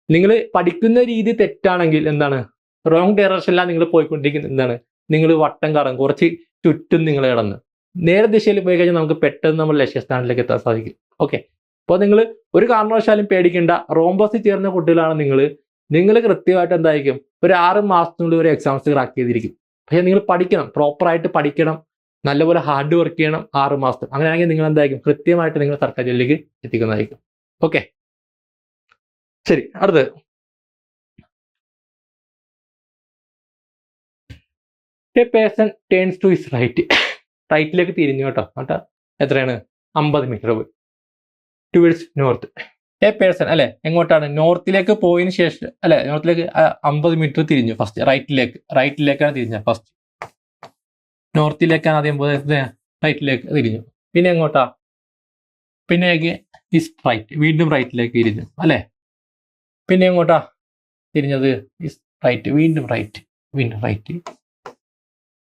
നിങ്ങൾ പഠിക്കുന്ന രീതി തെറ്റാണെങ്കിൽ എന്താണ്? റോങ് ഡയറക്ഷനിലാണ് നിങ്ങൾ പോയിക്കൊണ്ടിരിക്കുന്നത്. എന്താണ്? നിങ്ങൾ വട്ടം കറങ്ങും, കുറച്ച് ചുറ്റും നിങ്ങൾ കിടന്ന്. നേരെ ദിശയിൽ പോയി കഴിഞ്ഞാൽ നമുക്ക് പെട്ടെന്ന് നമ്മൾ ലക്ഷ്യസ്ഥാനത്തിലേക്ക് എത്താൻ സാധിക്കും. ഓക്കെ, അപ്പോൾ നിങ്ങൾ ഒരു കാരണവശാലും പേടിക്കേണ്ട. റോംബസിൽ ചേർന്ന കുട്ടികളാണ് നിങ്ങൾ കൃത്യമായിട്ട് എന്തായിരിക്കും ഒരു 6 മാസത്തിനുള്ളിൽ ഒരു എക്സാംസ് ക്രാക്ക് ചെയ്തിരിക്കും. പക്ഷേ നിങ്ങൾ പഠിക്കണം, പ്രോപ്പറായിട്ട് പഠിക്കണം, നല്ലപോലെ ഹാർഡ് വർക്ക് ചെയ്യണം 6 മാസത്തിൽ. അങ്ങനെയാണെങ്കിൽ നിങ്ങൾ എന്തായിരിക്കും കൃത്യമായിട്ട് നിങ്ങൾ സർക്കാർ ജോലിയിലേക്ക് എത്തിക്കുന്നതായിരിക്കും. ഓക്കെ, ശരി. അടുത്ത് a person turns to his right. റൈറ്റിലേക്ക് തിരിഞ്ഞു കേട്ടോ. എന്നിട്ട് എത്രയാണ്? 50 മീറ്റർ പോയി. Towards north. എ പേഴ്സൺ അല്ലെ, എങ്ങോട്ടാണ്? നോർത്തിലേക്ക് പോയതിനു ശേഷം അല്ലെ, നോർത്തിലേക്ക് 50 മീറ്റർ തിരിഞ്ഞു. ഫസ്റ്റ് റൈറ്റിലേക്കാണ് തിരിഞ്ഞത്. ഫസ്റ്റ് നോർത്തിലേക്കാണ് ആദ്യം പോയത്, റൈറ്റിലേക്ക് തിരിഞ്ഞു. പിന്നെ എങ്ങോട്ടാ? പിന്നെ ഈസ്റ്റ് റൈറ്റ്, വീണ്ടും റൈറ്റിലേക്ക് തിരിഞ്ഞു അല്ലെ. പിന്നെ എങ്ങോട്ടാ തിരിഞ്ഞത്? ഈസ്റ്റ് റൈറ്റ്, വീണ്ടും right.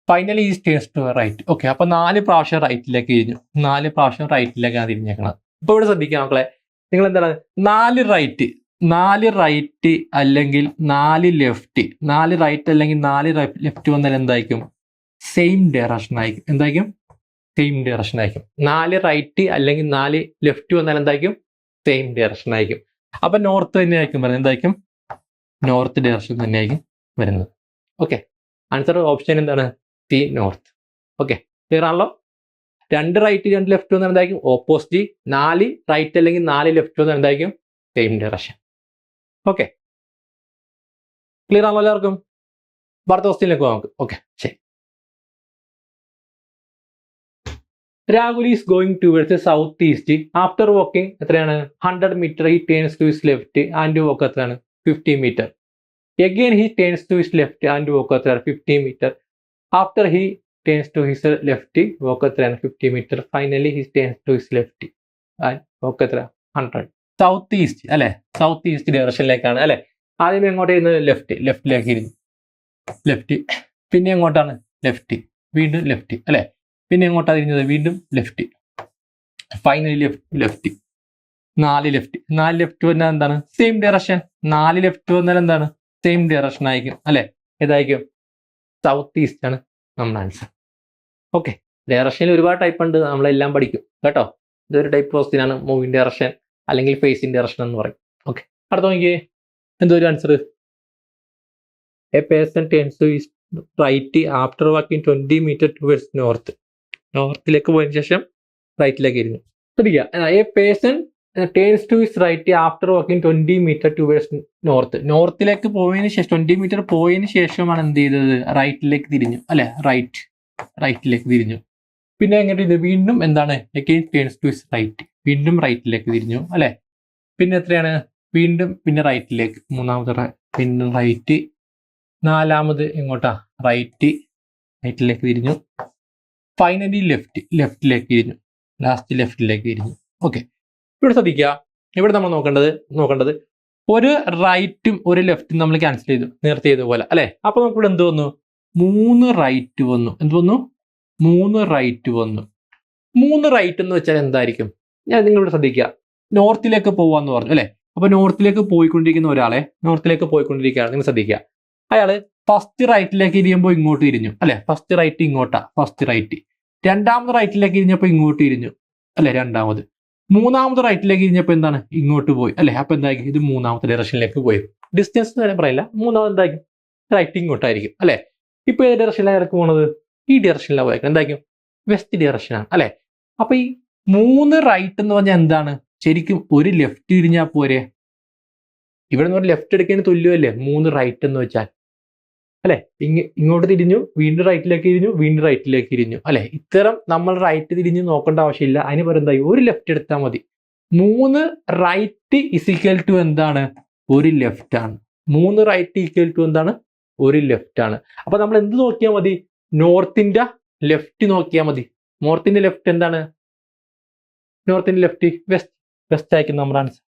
Finally east turns to right. Okay, അപ്പൊ 4 പ്രാവശ്യം റൈറ്റിലേക്ക് തിരിഞ്ഞു. 4 പ്രാവശ്യം റൈറ്റിലേക്കാണ് തിരിഞ്ഞേക്കുന്നത്. ഇപ്പൊ ഇവിടെ ശ്രദ്ധിക്കാം മക്കളെ, നിങ്ങൾ എന്താണ്? 4 റൈറ്റ് അല്ലെങ്കിൽ 4 ലെഫ്റ്റ്, 4 റൈറ്റ് അല്ലെങ്കിൽ 4 ലെഫ്റ്റ് വന്നാൽ എന്തായിരിക്കും? സെയിം ഡയറക്ഷൻ ആയിരിക്കും. എന്തായിരിക്കും? സെയിം ഡയറക്ഷൻ ആയിരിക്കും. 4 റൈറ്റ് അല്ലെങ്കിൽ 4 ലെഫ്റ്റ് വന്നാൽ എന്തായിരിക്കും? സെയിം ഡയറക്ഷൻ ആയിരിക്കും. അപ്പൊ നോർത്ത് തന്നെ ആയിരിക്കും വരുന്നത്. എന്തായിരിക്കും? നോർത്ത് ഡയറക്ഷൻ തന്നെയായിരിക്കും വരുന്നത്. ഓക്കെ, ആൻസർ ഓപ്ഷൻ എന്താണ്? C, north. ഓക്കെ, ക്ലിയർ ആണല്ലോ? 2 റൈറ്റ് 2 ലെഫ്റ്റ് വന്നാൽ എന്തായിരിക്കും? ഓപ്പോസിറ്റ്. 4 റൈറ്റ് അല്ലെങ്കിൽ 4 ലെഫ്റ്റ് വന്നാൽ എന്തായിരിക്കും? Same direction. ഓക്കെ, ക്ലിയർ ആണല്ലോ എല്ലാവർക്കും? അടുത്ത ക്വസ്റ്റ്യനിലേക്ക് പോകാം നമുക്ക്. ഓക്കെ, ശരി. Rahul is going towards south east. After walking എത്രയാണ്? 100 metre. He turns to his left and walk എത്രയാണ്? 50 metre. Again he turns to his left and walk 50 meter. After he turns to his left, walk 50 meter. Finally he turns to his left and walk 100. South east അല്ലെ, south east ഡയറക്ഷനിലേക്കാണ് അല്ലെ. ആദ്യം എങ്ങോട്ടായിരുന്നു? ലെഫ്റ്റിലേക്ക് ഇരിഞ്ഞു. Left. പിന്നെ എങ്ങോട്ടാണ്? Left. വീണ്ടും left അല്ലെ. പിന്നെ എങ്ങോട്ടാണ് തിരിഞ്ഞത്? വീണ്ടും ലെഫ്റ്റ്. Finally left. 4 ലെഫ്റ്റ് വന്നാൽ എന്താണ്? Same direction. 4 ലെഫ്റ്റ് വന്നാൽ എന്താണ്? സെയിം ഡയറക്ഷൻ ആയിരിക്കും അല്ലെ. ഏതായിരിക്കും? സൗത്ത് ഈസ്റ്റ് ആണ് നമ്മുടെ ആൻസർ. ഓക്കെ, ഡയറക്ഷനിൽ ഒരുപാട് ടൈപ്പ് ഉണ്ട്, നമ്മളെല്ലാം പഠിക്കും കേട്ടോ. ഇതൊരു ടൈപ്പ് ക്വസ്റ്റ്യൻ ആണ്, മൂവിങ് ഡയറക്ഷൻ അല്ലെങ്കിൽ ഫേസിങ് ഡയറക്ഷൻ എന്ന് പറയും. ഓക്കെ, അടുത്ത നോക്കിയേ, എന്തൊരു answer? A person turns to his right after walking 20 metre towards north. നോർത്തിലേക്ക് പോയതിനു ശേഷം റൈറ്റിലേക്ക് ഇരുന്നു. ശ്രദ്ധിക്കുക, a person turns to his right after walking 20 metre towards north. നോർത്തിലേക്ക് പോയതിനു ശേഷം 20 മീറ്റർ പോയതിനു ശേഷമാണ് എന്ത് ചെയ്തത്? റൈറ്റിലേക്ക് തിരിഞ്ഞു അല്ലെ. റൈറ്റിലേക്ക് തിരിഞ്ഞു. പിന്നെ എങ്ങനെ? വീണ്ടും എന്താണ്? Again turns to his right, വീണ്ടും റൈറ്റിലേക്ക് തിരിഞ്ഞു അല്ലെ. പിന്നെ എത്രയാണ്? വീണ്ടും പിന്നെ റൈറ്റിലേക്ക്, മൂന്നാമത് പിന്നെ റൈറ്റ്, നാലാമത് എങ്ങോട്ടാ? റൈറ്റിലേക്ക് തിരിഞ്ഞു. ഫൈനലി ലെഫ്റ്റിലേക്ക് തിരിഞ്ഞു. ലാസ്റ്റ് ലെഫ്റ്റിലേക്ക് തിരിഞ്ഞു. ഓക്കെ, ഇവിടെ ശ്രദ്ധിക്കുക, ഇവിടെ നമ്മൾ നോക്കേണ്ടത് ഒരു റൈറ്റും ഒരു ലെഫ്റ്റും നമ്മൾ ക്യാൻസൽ ചെയ്തു, നേരത്തെ ചെയ്തതുപോലെ അല്ലെ. അപ്പൊ നമുക്ക് ഇവിടെ എന്ത് വന്നു? 3 റൈറ്റ് വന്നു. എന്ത് വന്നു? 3 റൈറ്റ് വന്നു. 3 റൈറ്റ് എന്ന് വെച്ചാൽ എന്തായിരിക്കും? നിങ്ങളിവിടെ ശ്രദ്ധിക്കുക, നോർത്തിലേക്ക് പോവാന്ന് പറഞ്ഞു അല്ലെ. അപ്പൊ നോർത്തിലേക്ക് പോയിക്കൊണ്ടിരിക്കുന്ന ഒരാളെ, നോർത്തിലേക്ക് പോയിക്കൊണ്ടിരിക്കുകയാണ്, നിങ്ങൾ ശ്രദ്ധിക്കുക. അയാള് ഫസ്റ്റ് റൈറ്റിലേക്ക് തിരിയുമ്പോൾ ഇങ്ങോട്ട് തിരിഞ്ഞു അല്ലെ. ഫസ്റ്റ് റൈറ്റ് ഇങ്ങോട്ടാ, ഫസ്റ്റ് റൈറ്റ്. രണ്ടാമത് റൈറ്റിലേക്ക് തിരിഞ്ഞപ്പോൾ ഇങ്ങോട്ട് തിരിഞ്ഞു അല്ലെ, രണ്ടാമത്. മൂന്നാമത് റൈറ്റിലേക്ക് തിരിഞ്ഞപ്പോൾ എന്താണ്? ഇങ്ങോട്ട് പോയി അല്ലെ. അപ്പൊ എന്തായിരിക്കും? ഇത് മൂന്നാമത്തെ ഡയറക്ഷനിലേക്ക് പോയി. ഡിസ്റ്റൻസ് എന്ന് പറയാൻ പറയില്ല, മൂന്നാമത് എന്തായിരിക്കും? റൈറ്റ് ഇങ്ങോട്ടായിരിക്കും അല്ലെ. ഇപ്പൊ ഏത് ഡയറക്ഷനിലാണ് പോണത്? ഈ ഡയറക്ഷനിലാണ് പോയത്. എന്തായിരിക്കും? വെസ്റ്റ് ഡയറക്ഷനാണ് അല്ലെ. അപ്പൊ ഈ 3 റൈറ്റ് എന്ന് പറഞ്ഞാൽ എന്താണ്? ശരിക്കും ഒരു ലെഫ്റ്റ് തിരിഞ്ഞാൽ പോരെ? ഇവിടെ നിന്ന് ലെഫ്റ്റ് എടുക്കുന്നതിന് തുല്യമല്ലേ 3 റൈറ്റ് എന്ന് വെച്ചാൽ, അല്ലെ? ഇങ്ങോട്ട് തിരിഞ്ഞു, വീണ്ടും റൈറ്റിലേക്ക് തിരിഞ്ഞു, വീണ്ടും റൈറ്റിലേക്ക് തിരിഞ്ഞു, അല്ലെ? ഇത്തരം നമ്മൾ റൈറ്റ് തിരിഞ്ഞ് നോക്കേണ്ട ആവശ്യമില്ല. അതിന് പറയുന്നത് എന്തായി, ഒരു ലെഫ്റ്റ് എടുത്താൽ മതി. 3 റൈറ്റ് ഇസിക്കൽ ടു എന്താണ്? ഒരു ലെഫ്റ്റ് ആണ്. 3 റൈറ്റ് ഈക്വൽ ടു എന്താണ്? ഒരു ലെഫ്റ്റ് ആണ്. അപ്പൊ നമ്മൾ എന്ത് നോക്കിയാൽ മതി? നോർത്തിന്റെ ലെഫ്റ്റ് നോക്കിയാൽ മതി. നോർത്തിന്റെ ലെഫ്റ്റ് എന്താണ്? നോർത്തിന്റെ ലെഫ്റ്റ് വെസ്റ്റ്. വെസ്റ്റ് ആയിരിക്കും നമ്മുടെ ആൻസർ.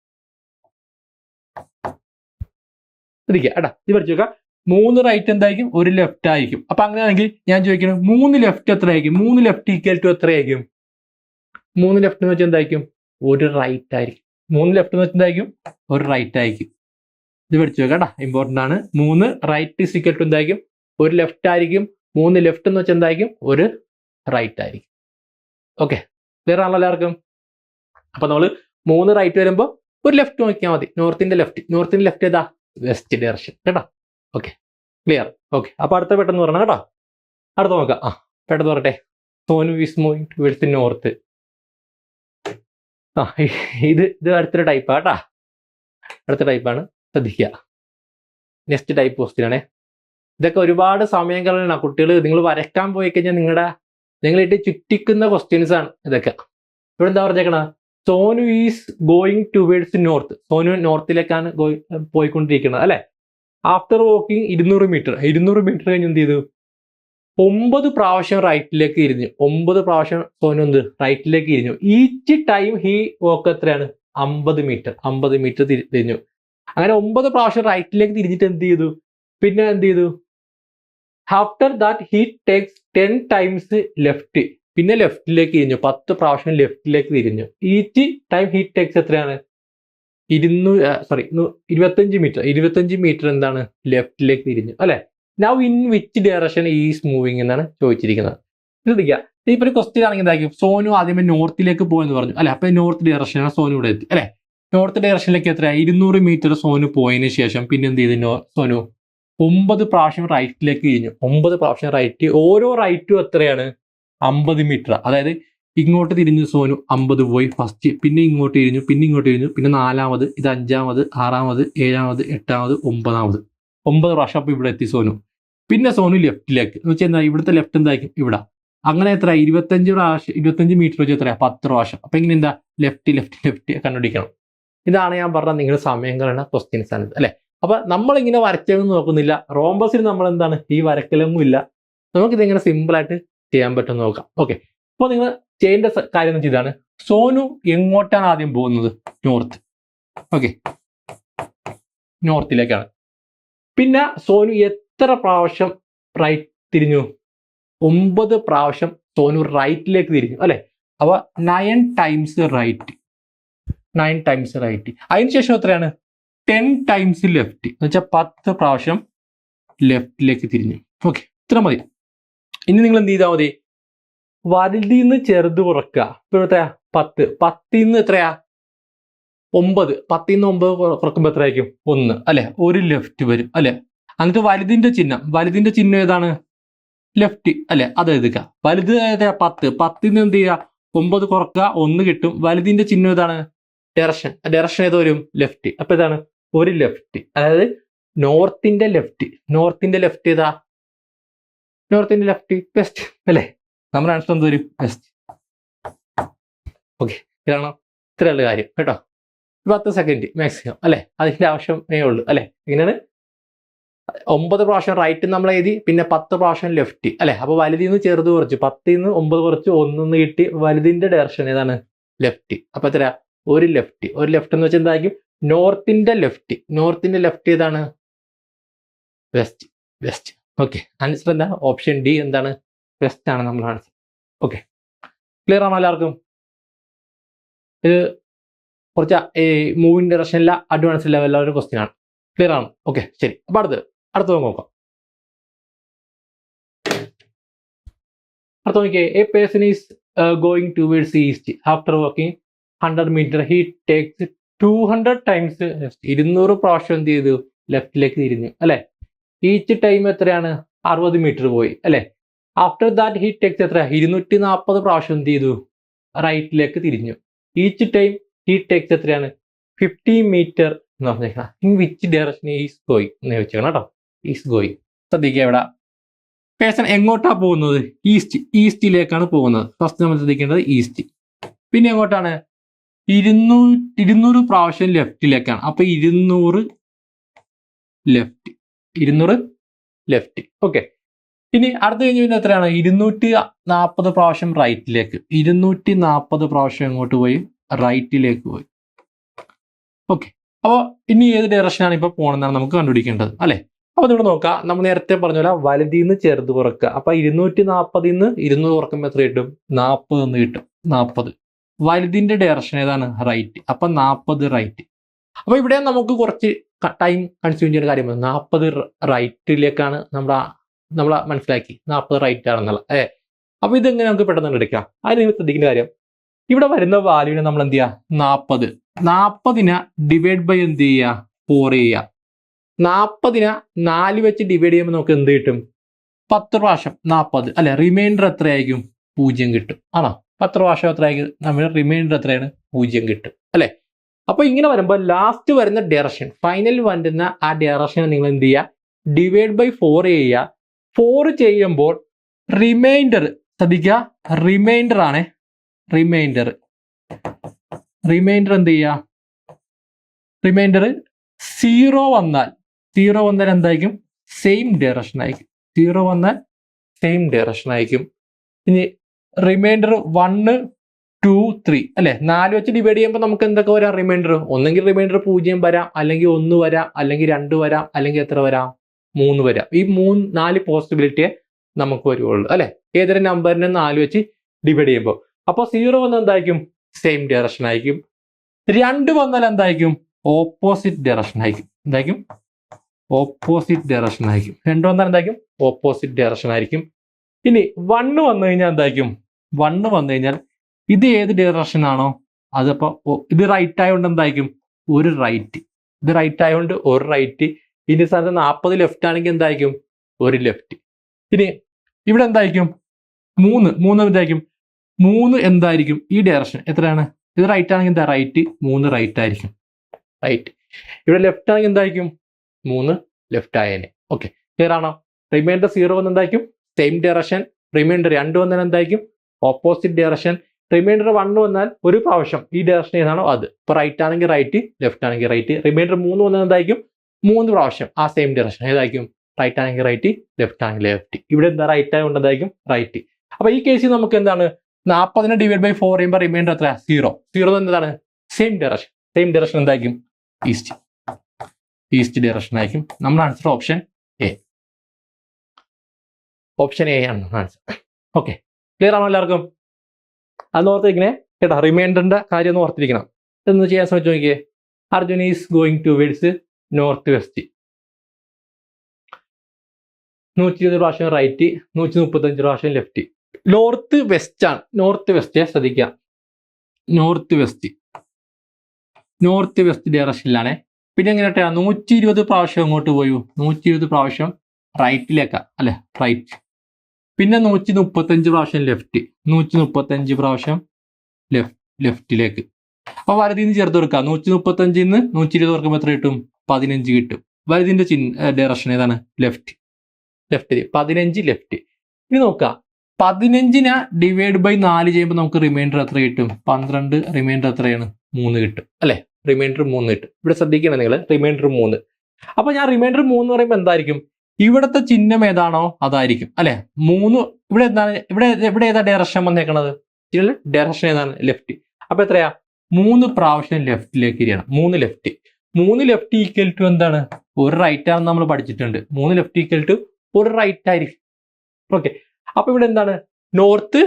ശ്രദ്ധിക്കുക കേട്ടാ, ഇത് പഠിച്ചു നോക്കാം. 3 റൈറ്റ് എന്തായിരിക്കും? ഒരു ലെഫ്റ്റ് ആയിരിക്കും. അപ്പൊ അങ്ങനെയാണെങ്കിൽ ഞാൻ ചോദിക്കണം, 3 ലെഫ്റ്റ് എത്രയായിരിക്കും? 3 ലെഫ്റ്റ് ഈക്വൽ ടു എത്രയായിരിക്കും? 3 ലെഫ്റ്റ് എന്ന് വെച്ചാൽ എന്തായിരിക്കും? ഒരു റൈറ്റ് ആയിരിക്കും. 3 ലെഫ്റ്റ് എന്ന് വെച്ചാൽ എന്തായിരിക്കും? ഒരു റൈറ്റ് ആയിരിക്കും. ഇത് പഠിച്ചു നോക്കാം കേട്ടാ, ഇമ്പോർട്ടന്റ് ആണ്. 3 റൈറ്റ് ഈസ് ഈക്വൽ ടു എന്തായിരിക്കും? ഒരു ലെഫ്റ്റ് ആയിരിക്കും. 3 ലെഫ്റ്റ് എന്ന് വെച്ചാൽ എന്തായിരിക്കും? ഒരു റൈറ്റ് ആയിരിക്കും. ഓക്കെ, ക്ലിയർ ആണല്ലോ എല്ലാവർക്കും? അപ്പൊ നമ്മൾ 3 റൈറ്റ് വരുമ്പോൾ ഒരു ലെഫ്റ്റ് നോക്കിയാൽ മതി. നോർത്തിന്റെ ലെഫ്റ്റ്. നോർത്തിന്റെ ലെഫ്റ്റ് ഏതാ? വെസ്റ്റ് ഡയറക്ഷൻ കേട്ടോ. Okay, clear. ഓക്കെ, അപ്പൊ അടുത്ത പെട്ടെന്ന് പറയണം കേട്ടോ. അടുത്ത നോക്കാം. പെട്ടെന്ന് പറയട്ടെ. Sonu is moving towards north. ഇത് അടുത്തൊരു ടൈപ്പാ കേട്ടാ. അടുത്ത ടൈപ്പാണ്, ശ്രദ്ധിക്കുക. നെക്സ്റ്റ് ടൈപ്പ് ക്വസ്റ്റ്യൻ ആണേ. ഇതൊക്കെ ഒരുപാട് സമയം കളയണം കുട്ടികൾ. നിങ്ങൾ വരയ്ക്കാൻ പോയി കഴിഞ്ഞാൽ നിങ്ങളിട്ട് ചുറ്റിക്കുന്ന ക്വസ്റ്റ്യൻസ് ആണ് ഇതൊക്കെ. ഇവിടെ എന്താ പറഞ്ഞേക്കണ? Sonu is going towards north. Sonu നോർത്തിലേക്കാണ് പോയിക്കൊണ്ടിരിക്കുന്നത്, അല്ലെ? After walking 200 metre. 200 മീറ്റർ കഴിഞ്ഞ് എന്ത് ചെയ്തു? 9 പ്രാവശ്യം റൈറ്റിലേക്ക് തിരിഞ്ഞു. 9 പ്രാവശ്യം സോനു എന്ത്? റൈറ്റിലേക്ക് തിരിഞ്ഞു. ഈച്ച് ടൈം ഹി വോക്ക് എത്രയാണ്? 50 മീറ്റർ. 50 മീറ്റർ തിരിഞ്ഞു. അങ്ങനെ 9 പ്രാവശ്യം റൈറ്റിലേക്ക് തിരിഞ്ഞിട്ട് എന്ത് ചെയ്തു? പിന്നെ എന്ത് ചെയ്തു? After that he takes 10 times left. പിന്നെ ലെഫ്റ്റിലേക്ക് തിരിഞ്ഞു. 10 പ്രാവശ്യം ലെഫ്റ്റിലേക്ക് തിരിഞ്ഞു. ഈച്ച് ടൈം ഹി ടേക്സ് എത്രയാണ്? 25 മീറ്റർ. 25 മീറ്റർ എന്താണ്? ലെഫ്റ്റിലേക്ക് തിരിഞ്ഞു, അല്ലെ? Now in which direction is moving എന്നാണ് ചോദിച്ചിരിക്കുന്നത്. ശ്രദ്ധിക്കുക, ഇപ്പൊ ഒരു ക്വസ്റ്റ്യൻ ആണെങ്കിൽ എന്തായിരിക്കും? സോനു ആദ്യമേ നോർത്തിലേക്ക് പോയെന്ന് പറഞ്ഞു, അല്ലെ? അപ്പൊ നോർത്ത് ഡയറക്ഷനാണ് സോനു ഇവിടെ എത്തി, അല്ലെ? നോർത്ത് ഡയറക്ഷനിലേക്ക് എത്രയാണ്? 200 മീറ്റർ സോനു പോയതിനു ശേഷം പിന്നെ എന്ത് ചെയ്തു? സോനു 9 പ്രാവശ്യം റൈറ്റിലേക്ക് തിരിഞ്ഞു. 9 പ്രാവശ്യം റൈറ്റ്. ഓരോ റൈറ്റും എത്രയാണ്? 50 മീറ്റർ. അതായത് ഇങ്ങോട്ട് തിരിഞ്ഞു സോനു 50 പോയി ഫസ്റ്റ്, പിന്നെ ഇങ്ങോട്ട് തിരിഞ്ഞു, പിന്നെ ഇങ്ങോട്ട് തിരിഞ്ഞു, പിന്നെ 4ാമത്, ഇത് 5ാമത്, 6ാമത്, 7ാമത്, 8ാമത്, 9ാമത്. 9 പ്രാവശ്യം അപ്പൊ ഇവിടെ എത്തി സോനു. പിന്നെ സോനു ലെഫ്റ്റിലേക്ക് എന്ന് വെച്ചാൽ എന്താ? ഇവിടുത്തെ ലെഫ്റ്റ് എന്തായിരിക്കും? ഇവിടെ. അങ്ങനെ എത്ര? 25 പ്രാവശ്യം. 25 മീറ്റർ വെച്ച് എത്രയാ? 10 പ്രാവശ്യം. അപ്പൊ ഇങ്ങനെ എന്താ? ലെഫ്റ്റ് കണ്ടുപിടിക്കണം. ഇതാണ് ഞാൻ പറഞ്ഞ നിങ്ങൾ സമയം കളയുന്ന ക്വസ്റ്റ്യൻസ് ആണ്, അല്ലെ? അപ്പൊ നമ്മളിങ്ങനെ വരയ്ക്കാനൊന്നും നോക്കുന്നില്ല. റോംബസിൽ നമ്മൾ എന്താണ്? ഈ വരക്കലൊന്നും ഇല്ല. നമുക്കിതെങ്ങനെ സിമ്പിൾ ആയിട്ട് ചെയ്യാൻ പറ്റും നോക്കാം. ഓക്കെ, അപ്പോൾ നിങ്ങൾ ചെയ്യേണ്ട കാര്യം എന്ന് വെച്ചാൽ ഇതാണ്. സോനു എങ്ങോട്ടാണ് ആദ്യം പോകുന്നത്? നോർത്ത്. ഓക്കെ, നോർത്തിലേക്കാണ്. പിന്നെ സോനു എത്ര പ്രാവശ്യം റൈറ്റ് തിരിഞ്ഞു? 9 പ്രാവശ്യം സോനു റൈറ്റിലേക്ക് തിരിഞ്ഞു, അല്ലെ? അപ്പൊ 9 ടൈംസ് റൈറ്റ്. 9 times right. അതിനുശേഷം എത്രയാണ്? 10 ടൈംസ് ലെഫ്റ്റ് എന്ന് വെച്ചാൽ 10 പ്രാവശ്യം ലെഫ്റ്റിലേക്ക് തിരിഞ്ഞു. ഓക്കെ, ഇത്ര മതി. ഇനി നിങ്ങൾ എന്ത് ചെയ്താൽ മതി? വലുതിൽ നിന്ന് ചെറുത് കുറക്കുക. ഇപ്പൊ എത്രയാ? 10. 10ൽ നിന്ന് എത്രയാ? 9. 10ൽ നിന്ന് 9 കുറക്കുമ്പോൾ എത്രയായിരിക്കും? 1, അല്ലെ? ഒരു ലെഫ്റ്റ് വരും, അല്ലെ? എന്നിട്ട് വലുതിന്റെ ചിഹ്നം ഏതാണ്? ലെഫ്റ്റ്, അല്ലെ? അത് എഴുതുക. വലുത് ഏതാ? 10. 10ൽ നിന്ന് എന്ത് ചെയ്യുക? 9 കുറക്കുക, 1 കിട്ടും. വലുതിന്റെ ചിഹ്നം ഏതാണ്? ഡയറക്ഷൻ ഏത് വരും? ലെഫ്റ്റ്. അപ്പൊ ഏതാണ്? ഒരു ലെഫ്റ്റ്. അതായത് നോർത്തിന്റെ ലെഫ്റ്റ് ഏതാ? നോർത്തിന്റെ ലെഫ്റ്റ് വെസ്റ്റ്, അല്ലെ? നമ്മുടെ ആൻസർ എന്ത് വരും? വെസ്റ്റ്. ഓക്കെ, ഇതാണോ? ഇത്രയുള്ള കാര്യം കേട്ടോ. 10 സെക്കൻഡ് മാക്സിമം, അല്ലെ? അതിന്റെ ആവശ്യമേ ഉള്ളൂ, അല്ലെ? ഇങ്ങനെയാണ്. 9 പ്രാവശ്യം റൈറ്റ് നമ്മൾ എഴുതി, പിന്നെ 10 പ്രാവശ്യം ലെഫ്റ്റ്, അല്ലെ? അപ്പൊ വലുതിൽ നിന്ന് ചെറുത് കുറച്ച്, 10ൽ നിന്ന് 9 കുറച്ച് 1 കിട്ടി. വലുതിന്റെ ഡയറക്ഷൻ ഏതാണ്? ലെഫ്റ്റ്. അപ്പൊ എത്ര? ഒരു ലെഫ്റ്റ്. ഒരു ലെഫ്റ്റ് എന്ന് വെച്ചാൽ എന്തായിരിക്കും? നോർത്തിന്റെ ലെഫ്റ്റ് ഏതാണ്? വെസ്റ്റ്. ഓക്കെ, ആൻസർ എന്താ? ഓപ്ഷൻ ഡി എന്താണ്? വെസ്റ്റ് ആണ് നമ്മുടെ ആൻസർ. ഓക്കെ, ക്ലിയർ ആണോ എല്ലാവർക്കും? ഇത് കുറച്ച് മൂവിങ് ഡയറക്ഷനില്ല, അഡ്വാൻസ് ലെവലിലെ ഒരു ക്വസ്റ്റ്യൻ ആണ്. ക്ലിയർ ആണ്? ഓക്കെ, ശരി. അപ്പൊ അടുത്തത് നോക്കാം. അടുത്ത നോക്കിയേ. A person is going towards east. After walking 100 metre he takes 200 times left. 200 പ്രാവശ്യം എന്ത് ചെയ്തു? ലെഫ്റ്റിലേക്ക് തിരിഞ്ഞു, അല്ലെ? ഈച്ച് ടൈം എത്രയാണ്? 60 മീറ്റർ പോയി, അല്ലെ? ആഫ്റ്റർ ദാറ്റ് ഹി ടേക്സ് എത്ര? 240 പ്രാവശ്യം എന്ത് ചെയ്തു? റൈറ്റിലേക്ക് തിരിഞ്ഞു. ഈച്ച് ടൈം ഹി ടേക്സ് എത്രയാണ് 50 മീറ്റർ എന്ന് പറഞ്ഞേക്കണം. In which direction is going എന്ന് ചോദിച്ചേക്കണം കേട്ടോ. ഈസ് ഗോയിങ് ശ്രദ്ധിക്കുക. ഇവിടെ പേഴ്സൺ എങ്ങോട്ടാ പോകുന്നത്? ഈസ്റ്റിലേക്കാണ് പോകുന്നത്. ഫസ്റ്റ് നമ്മൾ ശ്രദ്ധിക്കേണ്ടത് ഈസ്റ്റ്. പിന്നെ എങ്ങോട്ടാണ്? 200 പ്രാവശ്യം ലെഫ്റ്റിലേക്കാണ്. അപ്പൊ 200 ലെഫ്റ്റ്. ഓക്കെ. ഇനി അടുത്ത് കഴിഞ്ഞ് പിന്നെ എത്രയാണ്? 240 പ്രാവശ്യം റൈറ്റിലേക്ക്. 240 പ്രാവശ്യം എങ്ങോട്ട് പോയി? റൈറ്റിലേക്ക് പോയി. ഓക്കെ. അപ്പോൾ ഇനി ഏത് ഡയറക്ഷനാണ് ഇപ്പൊ പോകണമെന്നാണ് നമുക്ക് കണ്ടുപിടിക്കേണ്ടത് അല്ലെ. അപ്പൊ ഇവിടെ നോക്കാം. നമ്മൾ നേരത്തെ പറഞ്ഞ പോലെ വലുതിൽ നിന്ന് ചെറുത് കുറക്കുക. അപ്പൊ 240 നിന്ന് 200 കുറക്കുമ്പോൾ എത്ര കിട്ടും? 40 എന്ന് കിട്ടും. 40. വലുതിന്റെ ഡയറക്ഷൻ ഏതാണ്? റൈറ്റ്. അപ്പൊ 40 റൈറ്റ്. അപ്പൊ ഇവിടെ നമുക്ക് കുറച്ച് ടൈം കൺസ്യൂം ചെയ്യുന്ന കാര്യമാണ്. 40 റൈറ്റിലേക്കാണ് നമ്മളെ മനസ്സിലാക്കി 40 റൈറ്റ് ആണെന്നുള്ള. അപ്പൊ ഇതെങ്ങനെ നമുക്ക് പെട്ടെന്ന് എടുക്കാം? അതിന് നിങ്ങൾ ശ്രദ്ധിക്കുന്ന കാര്യം, ഇവിടെ വരുന്ന വാല്യൂവിനെ നമ്മൾ എന്ത് ചെയ്യുക? 40നെ ഡിവൈഡ് ബൈ എന്ത് ചെയ്യുക? 4 ചെയ്യുക. 40നെ 4 വെച്ച് ഡിവൈഡ് ചെയ്യുമ്പോൾ നമുക്ക് എന്ത് കിട്ടും? 10 പ്രാവശ്യം 40 അല്ലെ. റിമൈൻഡർ എത്രയായിരിക്കും? 0 കിട്ടും. ആണോ? 10 പ്രാവശ്യം എത്രയായിരിക്കും? നമ്മുടെ റിമൈൻഡർ എത്രയാണ്? 0 കിട്ടും അല്ലെ. അപ്പൊ ഇങ്ങനെ വരുമ്പോൾ ലാസ്റ്റ് വരുന്ന ഡയറക്ഷൻ, ഫൈനൽ വരുന്ന ആ ഡയറക്ഷനെ നിങ്ങൾ എന്ത് ചെയ്യുക? ഡിവൈഡ് ബൈ 4 ചെയ്യുക. 4 ചെയ്യുമ്പോൾ റിമൈൻഡർ ശ്രദ്ധിക്കുക. റിമൈൻഡർ ആണ്. റിമൈൻഡർ എന്ത് ചെയ്യുക? റിമൈൻഡർ 0 വന്നാൽ എന്തായിരിക്കും? സെയിം ഡയറക്ഷൻ ആയിരിക്കും. 0 വന്നാൽ സെയിം ഡയറക്ഷൻ ആയിരിക്കും. ഇനി റിമൈൻഡർ 1, 2, 3 അല്ലെ. 4 വെച്ച് ഡിവൈഡ് ചെയ്യുമ്പോൾ നമുക്ക് എന്തൊക്കെ വരാം? റിമൈൻഡർ ഒന്നെങ്കിൽ റിമൈൻഡർ 0 വരാം, അല്ലെങ്കിൽ 1 വരാം, അല്ലെങ്കിൽ 2 വരാം, അല്ലെങ്കിൽ എത്ര വരാം? 3 വരാം. ഈ 4 പോസിബിലിറ്റിയെ നമുക്ക് വരുവുള്ളൂ അല്ലെ. ഏതൊരു നമ്പറിനെ 4 വെച്ച് ഡിവൈഡ് ചെയ്യുമ്പോൾ. അപ്പൊ 0 വന്നാൽ എന്തായിരിക്കും? സെയിം ഡയറക്ഷൻ ആയിരിക്കും. 2 വന്നാൽ എന്തായിരിക്കും? ഓപ്പോസിറ്റ് ഡയറക്ഷൻ ആയിരിക്കും. എന്തായിരിക്കും? ഓപ്പോസിറ്റ് ഡയറക്ഷൻ ആയിരിക്കും. 2 വന്നാൽ എന്തായിരിക്കും? ഓപ്പോസിറ്റ് ഡയറക്ഷൻ ആയിരിക്കും. ഇനി 1 വന്നു കഴിഞ്ഞാൽ എന്തായിരിക്കും? 1 വന്നു കഴിഞ്ഞാൽ ഇത് ഏത് ഡയറക്ഷൻ ആണോ അതപ്പോ ഇത് റൈറ്റ് ആയതുകൊണ്ട് എന്തായിരിക്കും? ഒരു റൈറ്റ്. ഇത് റൈറ്റ് ആയതുകൊണ്ട് ഒരു റൈറ്റ്. ഇനി സ്ഥാനത്ത് 40 ലെഫ്റ്റ് ആണെങ്കിൽ എന്തായിരിക്കും? ഒരു ലെഫ്റ്റ്. ഇനി ഇവിടെ എന്തായിരിക്കും? 3 എന്തായിരിക്കും? 3 എന്തായിരിക്കും? ഈ ഡയറക്ഷൻ എത്രയാണ്? ഇത് റൈറ്റ് ആണെങ്കിൽ എന്താ? റൈറ്റ്. 3 റൈറ്റ് ആയിരിക്കും. റൈറ്റ്. ഇവിടെ ലെഫ്റ്റ് ആണെങ്കിൽ എന്തായിരിക്കും? 3 ലെഫ്റ്റ് ആയേനെ. ഓക്കെ, ക്ലിയർ ആണോ? റിമൈൻഡർ 0 വന്ന് എന്തായിരിക്കും? Same direction. റിമൈൻഡർ 2 വന്നാൽ എന്തായിരിക്കും? Opposite direction. റിമൈൻഡർ 1 വന്നാൽ ഒരു പ്രാവശ്യം ഈ ഡയറക്ഷൻ ഏതാണോ അത്. ഇപ്പൊ റൈറ്റ് ആണെങ്കിൽ റൈറ്റ്, ലെഫ്റ്റ് ആണെങ്കിൽ റൈറ്റ്. റിമൈൻഡർ 3 വന്നാൽ എന്തായിരിക്കും? 3 പ്രാവശ്യം ആ സെയിം ഡയറക്ഷൻ ഏതായിരിക്കും? റൈറ്റ് ആണെങ്കിൽ റൈറ്റ്, ലെഫ്റ്റ് ആണെങ്കിൽ ലെഫ്റ്റ്. ഇവിടെ എന്താ? റൈറ്റ് ആയതുകൊണ്ട് എന്തായിരിക്കും? റൈറ്റ്. അപ്പൊ ഈ കേസിൽ നമുക്ക് എന്താണ്? 40നെ ഡിവൈഡ് ബൈ 4 ചെയ്യുമ്പോൾ റിമൈൻഡർ എത്ര? 0 എന്താണ്? Same direction. സെയിം ഡയറക്ഷൻ എന്തായിരിക്കും? ഈസ്റ്റ് ഡയറക്ഷൻ ആയിരിക്കും. നമ്മുടെ answer option A. Option A ആണ് ആൻസർ. ഓക്കെ, ക്ലിയർ ആണോ എല്ലാവർക്കും? അത് ഓർത്തിരിക്കണേ കേട്ടോ. റിമൈൻഡറിന്റെ കാര്യം ഒന്ന് ഓർത്തിരിക്കണം. എന്ന് ചെയ്യാൻ ശ്രമിച്ചു നോക്കിയേ. Arjun is going towards north west. 120 പ്രാവശ്യം റൈറ്റ്, 135 പ്രാവശ്യം ലെഫ്റ്റ്. നോർത്ത് വെസ്റ്റ് ആണ്. നോർത്ത് വെസ്റ്റ് ശ്രദ്ധിക്കുക. നോർത്ത് വെസ്റ്റ് ഡയറക്ഷനിലാണ്. പിന്നെ എങ്ങനെ 120 പ്രാവശ്യം എങ്ങോട്ട് പോയി? 120 പ്രാവശ്യം റൈറ്റിലേക്കാ അല്ലെ. റൈറ്റ്. പിന്നെ 135 പ്രാവശ്യം ലെഫ്റ്റ്. 135 പ്രാവശ്യം ലെഫ്റ്റിലേക്ക്. അപ്പൊ വലതിന്ന് ചേർത്ത് കൊടുക്കുക. 135 120 കുറക്കുമ്പോൾ എത്ര കിട്ടും? 15 കിട്ടും. വലതിന്റെ ഡയറക്ഷൻ ഏതാണ്? ലെഫ്റ്റ്. 15 ലെഫ്റ്റ്. ഇനി നോക്കുക. 15നെ ഡിവൈഡ് ബൈ 4 ചെയ്യുമ്പോൾ നമുക്ക് റിമൈൻഡർ എത്ര കിട്ടും? 12. റിമൈൻഡർ എത്രയാണ്? 3 കിട്ടും അല്ലെ. റിമൈൻഡർ 3 കിട്ടും. ഇവിടെ ശ്രദ്ധിക്കണം നിങ്ങൾ. റിമൈൻഡർ 3. അപ്പൊ ഞാൻ റിമൈൻഡർ 3 പറയുമ്പോൾ എന്തായിരിക്കും? ഇവിടുത്തെ ചിഹ്നം ഏതാണോ അതായിരിക്കും അല്ലെ. 3 ഇവിടെ എന്താണ്? ഇവിടെ ഏതാ ഡയറക്ഷൻ വന്നേക്കണത്? ഡയറക്ഷൻ ഏതാണ്? ലെഫ്റ്റ്. അപ്പൊ എത്രയാ? 3 പ്രാവശ്യം ലെഫ്റ്റിലേക്ക് ഇരിക്കണം. 3 ലെഫ്റ്റ്. 3 ലെഫ്റ്റ് ഈക്വൽ ടു എന്താണ്? ഒരു റൈറ്റ് ആണെന്ന് നമ്മൾ പഠിച്ചിട്ടുണ്ട്. 3 ലെഫ്റ്റ് ഈക്വൽ ടു ഒരു റൈറ്റ് ആയിരിക്കും. ഓക്കെ, അപ്പൊ ഇവിടെ എന്താണ്? North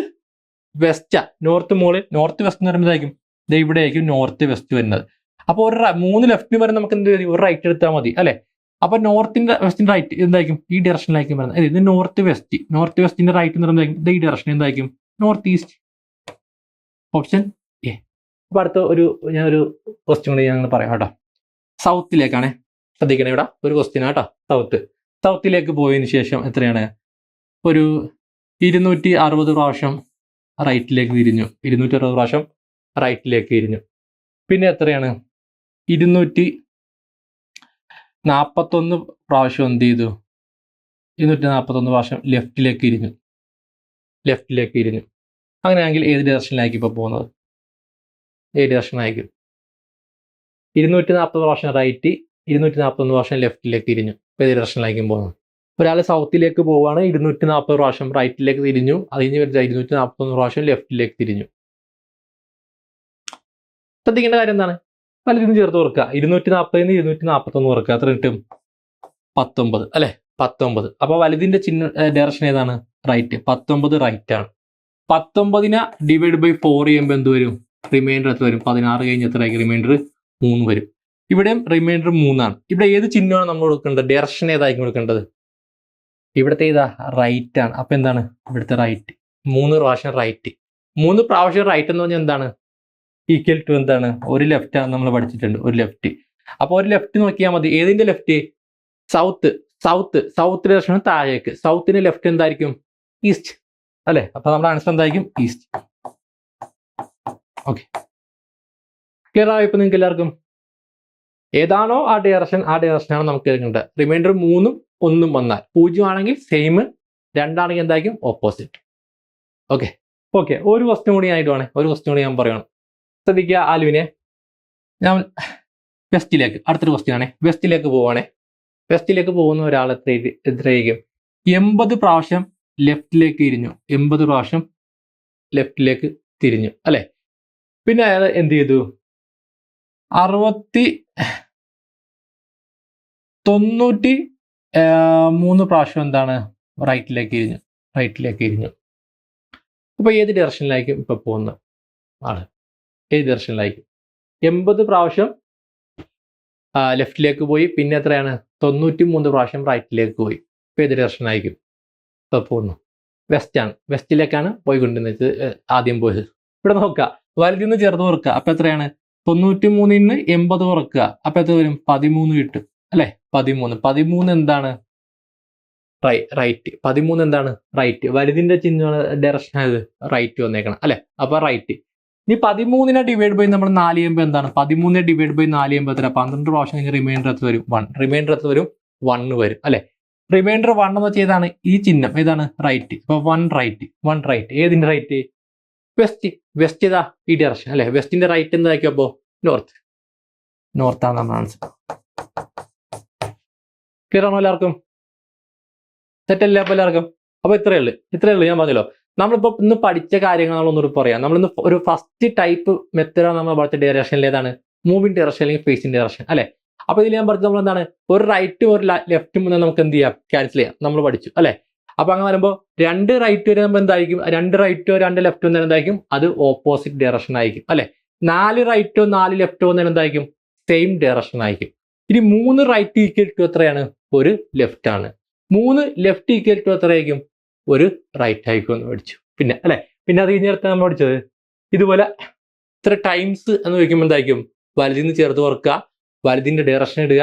west. നോർത്ത് മോളിൽ നോർത്ത് വെസ്റ്റ് എന്ന് പറയുമ്പോഴായിരിക്കും ഇവിടെ ആയിരിക്കും നോർത്ത് വെസ്റ്റ് വരുന്നത്. അപ്പൊ 3 ലെഫ്റ്റ് വരെ നമുക്ക് എന്ത് ഒരു റൈറ്റ് എടുത്താൽ മതി അല്ലെ. അപ്പൊ നോർത്തിന്റെ വെസ്റ്റിന്റെ റൈറ്റ് എന്തായിരിക്കും? ഈ ഡയറക്ഷനിലായിരിക്കും വരുന്നത്. ഇത് നോർത്ത് വെസ്റ്റിന്റെ റൈറ്റ് എന്ന് പറയുമ്പോൾ ഈ ഡയറക്ഷൻ എന്തായിരിക്കും? North east. Option A. അപ്പൊ അടുത്ത ഞാനൊരു ക്വസ്റ്റ്യൻ കൂടി ഞങ്ങൾ പറയാം കേട്ടോ. സൗത്തിലേക്കാണ്. ശ്രദ്ധിക്കണേ, ഇവിടെ ഒരു ക്വസ്റ്റ്യൻ കേട്ടോ. സൗത്തിലേക്ക് പോയതിനു ശേഷം എത്രയാണ്? ഒരു 260 പ്രാവശ്യം റൈറ്റിലേക്ക് തിരിഞ്ഞു. 260 പ്രാവശ്യം റൈറ്റിലേക്ക് തിരിഞ്ഞു. പിന്നെ എത്രയാണ് 241 പ്രാവശ്യം എന്ത് ചെയ്തു? 241 പ്രാവശ്യം ലെഫ്റ്റിലേക്ക് ഇരിഞ്ഞു. അങ്ങനെയാണെങ്കിൽ ഏത് ഡയറക്ഷനിലായിരിക്കും ഇപ്പോൾ പോകുന്നത്? ഏത് ഡയറക്ഷനായിരിക്കും? 240 പ്രാവശ്യം റൈറ്റ്, 241 പ്രാവശ്യം ലെഫ്റ്റിലേക്ക് തിരിഞ്ഞു. ഇപ്പോൾ ഏത് ഡയറക്ഷനിലായിരിക്കും പോകുന്നത്? ഒരാൾ സൗത്തിലേക്ക് പോവുകയാണ്, 240 പ്രാവശ്യം റൈറ്റിലേക്ക് തിരിഞ്ഞു, അതിന് വരുന്ന 241 പ്രാവശ്യം ലെഫ്റ്റിലേക്ക് തിരിഞ്ഞു. ശ്രദ്ധിക്കേണ്ട കാര്യം എന്താണ്? പലതിനും ചേർത്ത് ഓർക്കുക. 240 241 ഓർക്കുക. എത്ര കിട്ടും? 19 അല്ലെ? 19. അപ്പോൾ വലുതിന്റെ ഡയറക്ഷൻ ഏതാണ്? റൈറ്റ്. 19 റൈറ്റ് ആണ്. 19നെ ഡിവൈഡ് ബൈ 4 ചെയ്യുമ്പോൾ എന്ത് വരും? റിമൈൻഡർ എത്ര വരും? 16 കഴിഞ്ഞ് എത്രയായിരിക്കും? റിമൈൻഡർ 3 വരും. ഇവിടെയും റിമൈൻഡർ 3 ആണ്. ഇവിടെ ഏത് ചിഹ്നമാണ് നമ്മൾ കൊടുക്കേണ്ടത്? ഡയറക്ഷൻ ഏതായിരിക്കും കൊടുക്കേണ്ടത്? ഇവിടുത്തെ ഏതാ? റൈറ്റ് ആണ്. അപ്പൊ എന്താണ് ഇവിടുത്തെ റൈറ്റ്? 3 പ്രാവശ്യം റൈറ്റ്. 3 പ്രാവശ്യം റൈറ്റ് എന്ന് പറഞ്ഞാൽ എന്താണ്? ഈക്വൽ ടു എന്താണ്? ഒരു ലെഫ്റ്റ് ആണ് നമ്മൾ പഠിച്ചിട്ടുണ്ട്, ഒരു ലെഫ്റ്റ്. അപ്പോൾ ഒരു ലെഫ്റ്റ് നോക്കിയാൽ മതി. ഏതിന്റെ ലെഫ്റ്റ്? സൗത്ത് ഡയറക്ഷൻ താഴേക്ക്. സൗത്തിന് ലെഫ്റ്റ് എന്തായിരിക്കും? ഈസ്റ്റ് അല്ലെ? അപ്പൊ നമ്മുടെ ആൻസർ എന്തായിരിക്കും? ഈസ്റ്റ്. ഓക്കെ, ക്ലിയർ ആയോ ഇപ്പൊ നിങ്ങൾക്ക് എല്ലാവർക്കും? ഏതാണോ ആ ഡയറക്ഷനാണ് നമുക്ക് എടുക്കേണ്ടത്. റിമൈൻഡർ 3ഉം 1ഉം വന്നാൽ 0 ആണെങ്കിൽ സെയിം, 2 ആണെങ്കിൽ എന്തായിരിക്കും? ഓപ്പോസിറ്റ്. ഓക്കെ. ഒരു ക്വസ്റ്റ്യൻ കൂടി ആയിട്ട് വേണേ, ഒരു ക്വസ്റ്റ്യൻ കൂടി ഞാൻ പറയുകയാണ്. ശ്രദ്ധിക്കുക ആലുവിനെ. ഞാൻ വെസ്റ്റിലേക്ക്, അടുത്തൊരു ക്വസ്റ്റ്യൻ ആണേ. വെസ്റ്റിലേക്ക് പോവാണേ. വെസ്റ്റിലേക്ക് പോകുന്ന ഒരാൾ എത്രയായിരിക്കും? 80 പ്രാവശ്യം ലെഫ്റ്റിലേക്ക് തിരിഞ്ഞു. 80 പ്രാവശ്യം ലെഫ്റ്റിലേക്ക് തിരിഞ്ഞു അല്ലെ? പിന്നെ അയാൾ എന്ത് ചെയ്തു? 93 പ്രാവശ്യം എന്താണ്? റൈറ്റിലേക്ക് തിരിഞ്ഞു. അപ്പൊ ഏത് ഡയറക്ഷനിലായിരിക്കും ഇപ്പൊ പോകുന്നത് ആള്? ഏത് ഡയറക്ഷനിലായിരിക്കും? 80 പ്രാവശ്യം ലെഫ്റ്റിലേക്ക് പോയി, പിന്നെ എത്രയാണ്? 93 പ്രാവശ്യം റൈറ്റിലേക്ക് പോയി. ഇപ്പൊ ഏത് ഡയറക്ഷനായിരിക്കും ഇപ്പൊ പോകുന്നു? വെസ്റ്റ് ആണ്. വെസ്റ്റിലേക്കാണ് പോയിക്കൊണ്ടിരുന്നത് ആദ്യം പോയത്. ഇവിടെ നോക്കുക, വലുതിന്ന് ചേർത്ത് ഓർക്കുക. അപ്പൊ എത്രയാണ്? 93ന് 80 കുറക്കുക. അപ്പൊ എത്ര വരും? 13 കിട്ടും അല്ലെ? 13 എന്താണ്? റൈറ്റ്. 13 എന്താണ്? റൈറ്റ്. വലുതിന്റെ ചിഹ്നമാണ് ഡയറക്ഷൻ ആയത് റൈറ്റ് വന്നേക്കണം അല്ലെ? അപ്പൊ റൈറ്റ്. ഇനി 13നെ ഡിവൈഡ് ബൈ നമ്മൾ 4 ചെയ്യുമ്പോൾ എന്താണ്? 13നെ ഡിവൈഡ് ബൈ 4 ചെയ്യുമ്പോൾ എത്ര? 12 പ്രാവശ്യം കഴിഞ്ഞ് റിമൈൻഡർ എത്ര വരും? 1. റിമൈൻഡർ എത്ര വരും? 1 വരും അല്ലെ? റിമൈൻഡർ 1 എന്ന് വെച്ചാൽ ഏതാണ്? ഈ ചിഹ്നം ഏതാണ്? റൈറ്റ്. അപ്പൊ 1 റൈറ്റ്. ഏതിന്റെ റൈറ്റ്? വെസ്റ്റ് ഏതാ? ഈ ഡയറക്ഷൻ അല്ലെ? വെസ്റ്റിന്റെ റൈറ്റ് എന്തായിരിക്കും? അപ്പോ നോർത്ത് ആണ് നമ്മുടെ ആൻസർ. ക്ലിയർ ആണോ എല്ലാവർക്കും? സെറ്റ് അല്ലേ അപ്പൊ എല്ലാവർക്കും? അപ്പൊ ഇത്രയേ ഉള്ളൂ. ഞാൻ പറഞ്ഞല്ലോ. നമ്മളിപ്പോ ഇന്ന് പഠിച്ച കാര്യങ്ങൾ നമ്മളൊന്നുകൂടി പറയാം. നമ്മളിന്ന് ഒരു ഫസ്റ്റ് ടൈപ്പ് മെത്തേഡാണ് നമ്മൾ പഠിച്ച ഡയറക്ഷനിൽ ഏതാണ്? മൂവിങ് ഡയറക്ഷൻ അല്ലെങ്കിൽ ഫേസിങ് ഡയറക്ഷൻ അല്ലെ? അപ്പൊ ഇതിൽ ഞാൻ പറഞ്ഞത് നമ്മൾ എന്താണ്? ഒരു റൈറ്റും ഒരു ലെഫ്റ്റും നമുക്ക് എന്ത് ചെയ്യാം? ക്യാൻസൽ ചെയ്യാം. നമ്മൾ പഠിച്ചു അല്ലെ? അപ്പൊ അങ്ങനെ വരുമ്പോൾ 2 റൈറ്റ് വരുമ്പോൾ എന്തായിരിക്കും? 2 റൈറ്റോ 2 ലെഫ്റ്റോ വന്നാൽ എന്തായിരിക്കും? അത് ഓപ്പോസിറ്റ് ഡയറക്ഷൻ ആയിരിക്കും അല്ലെ? 4 റൈറ്റോ 4 ലെഫ്റ്റോ വന്നാൽ എന്തായിരിക്കും? സെയിം ഡയറക്ഷൻ ആയിരിക്കും. ഇനി 3 റൈറ്റ് ഈക്വൽ ടു എത്രയാണ്? ഒരു ലെഫ്റ്റ് ആണ്. 3 ലെഫ്റ്റ് ഈക്വൽ ടു എത്രയായിരിക്കും? ഒരു റൈറ്റ് ആയിരിക്കും എന്ന് പഠിച്ചു. പിന്നെ അല്ലെ? പിന്നെ അത് കഴിഞ്ഞ നമ്മൾ പഠിച്ചത് ഇതുപോലെ ഇത്ര ടൈംസ് എന്ന് ചോദിക്കുമ്പോൾ എന്തായിരിക്കും? വലുതിന്ന് ചേർത്ത് ഓർക്കുക, വലുതിന്റെ ഡയറക്ഷൻ ഇടുക,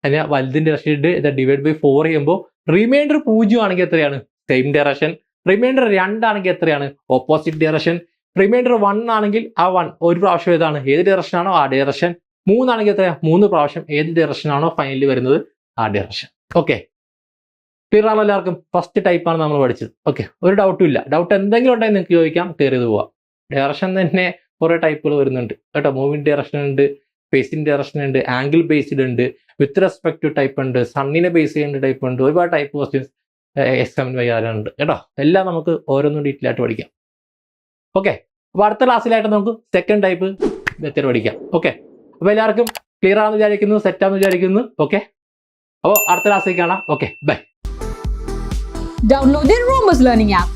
അല്ലെങ്കിൽ വലുതിന്റെ ഡയറക്ഷൻ ഇട്ട് ഡിവൈഡ് ബൈ 4 ചെയ്യുമ്പോൾ റിമൈൻഡർ 0 ആണെങ്കിൽ എത്രയാണ്? Same direction. റിമൈൻഡർ 2 ആണെങ്കിൽ എത്രയാണ്? Opposite direction. റിമൈൻഡർ 1 ആണെങ്കിൽ ആ 1 ഒരു പ്രാവശ്യം ഏതാണ്? ഏത് ഡയറക്ഷൻ ആണോ ആ ഡയറക്ഷൻ. 3 ആണെങ്കിൽ എത്രയാണ്? 3 പ്രാവശ്യം ഏത് ഡയറക്ഷൻ ആണോ ഫൈനലി വരുന്നത് ആ ഡയറക്ഷൻ. ഓക്കെ, ക്ലിയർ ആണോ എല്ലാവർക്കും? ഫസ്റ്റ് ടൈപ്പാണ് നമ്മൾ പഠിച്ചത്. ഓക്കെ, ഒരു ഡൗട്ടും ഇല്ല. ഡൗട്ട് എന്തെങ്കിലും ഉണ്ടെങ്കിൽ നിങ്ങൾക്ക് ചോദിക്കാം, ക്ലിയർ ചെയ്ത് പോവാം. ഡയറക്ഷൻ തന്നെ കുറെ ടൈപ്പുകൾ വരുന്നുണ്ട് കേട്ടോ. മൂവിങ് ഡയറക്ഷൻ ഉണ്ട്, ഫേസിങ് ഡയറക്ഷൻ ഉണ്ട്, ആംഗിൾ ബേസ്ഡ് ഉണ്ട്, വിത്ത് റെസ്പെക്ട് ടു ടൈപ്പ് ഉണ്ട്, സണ്ണിനെ ബേസ് ചെയ്യേണ്ട ടൈപ്പ് ഉണ്ട്. ഒരുപാട് ടൈപ്പ് ക്വസ്റ്റ്യൻസ് എക്സാമിന് വരാറുണ്ട് കേട്ടോ. എല്ലാം നമുക്ക് ഓരോന്നും ഡീറ്റെയിൽ ആയിട്ട് പഠിക്കാം. ഓക്കെ, അപ്പോൾ അടുത്ത ക്ലാസ്സിലായിട്ട് നമുക്ക് സെക്കൻഡ് ടൈപ്പ് മെത്തേഡ് പഠിക്കാം. ഓക്കെ, അപ്പോൾ എല്ലാവർക്കും ക്ലിയർ ആണെന്ന് വിചാരിക്കുന്നു, സെറ്റ് ആണെന്ന് വിചാരിക്കുന്നു. ഓക്കെ, അപ്പോൾ അടുത്ത ക്ലാസ്സിലേക്ക് കാണാം. Okay, bye. Download the Romus Learning app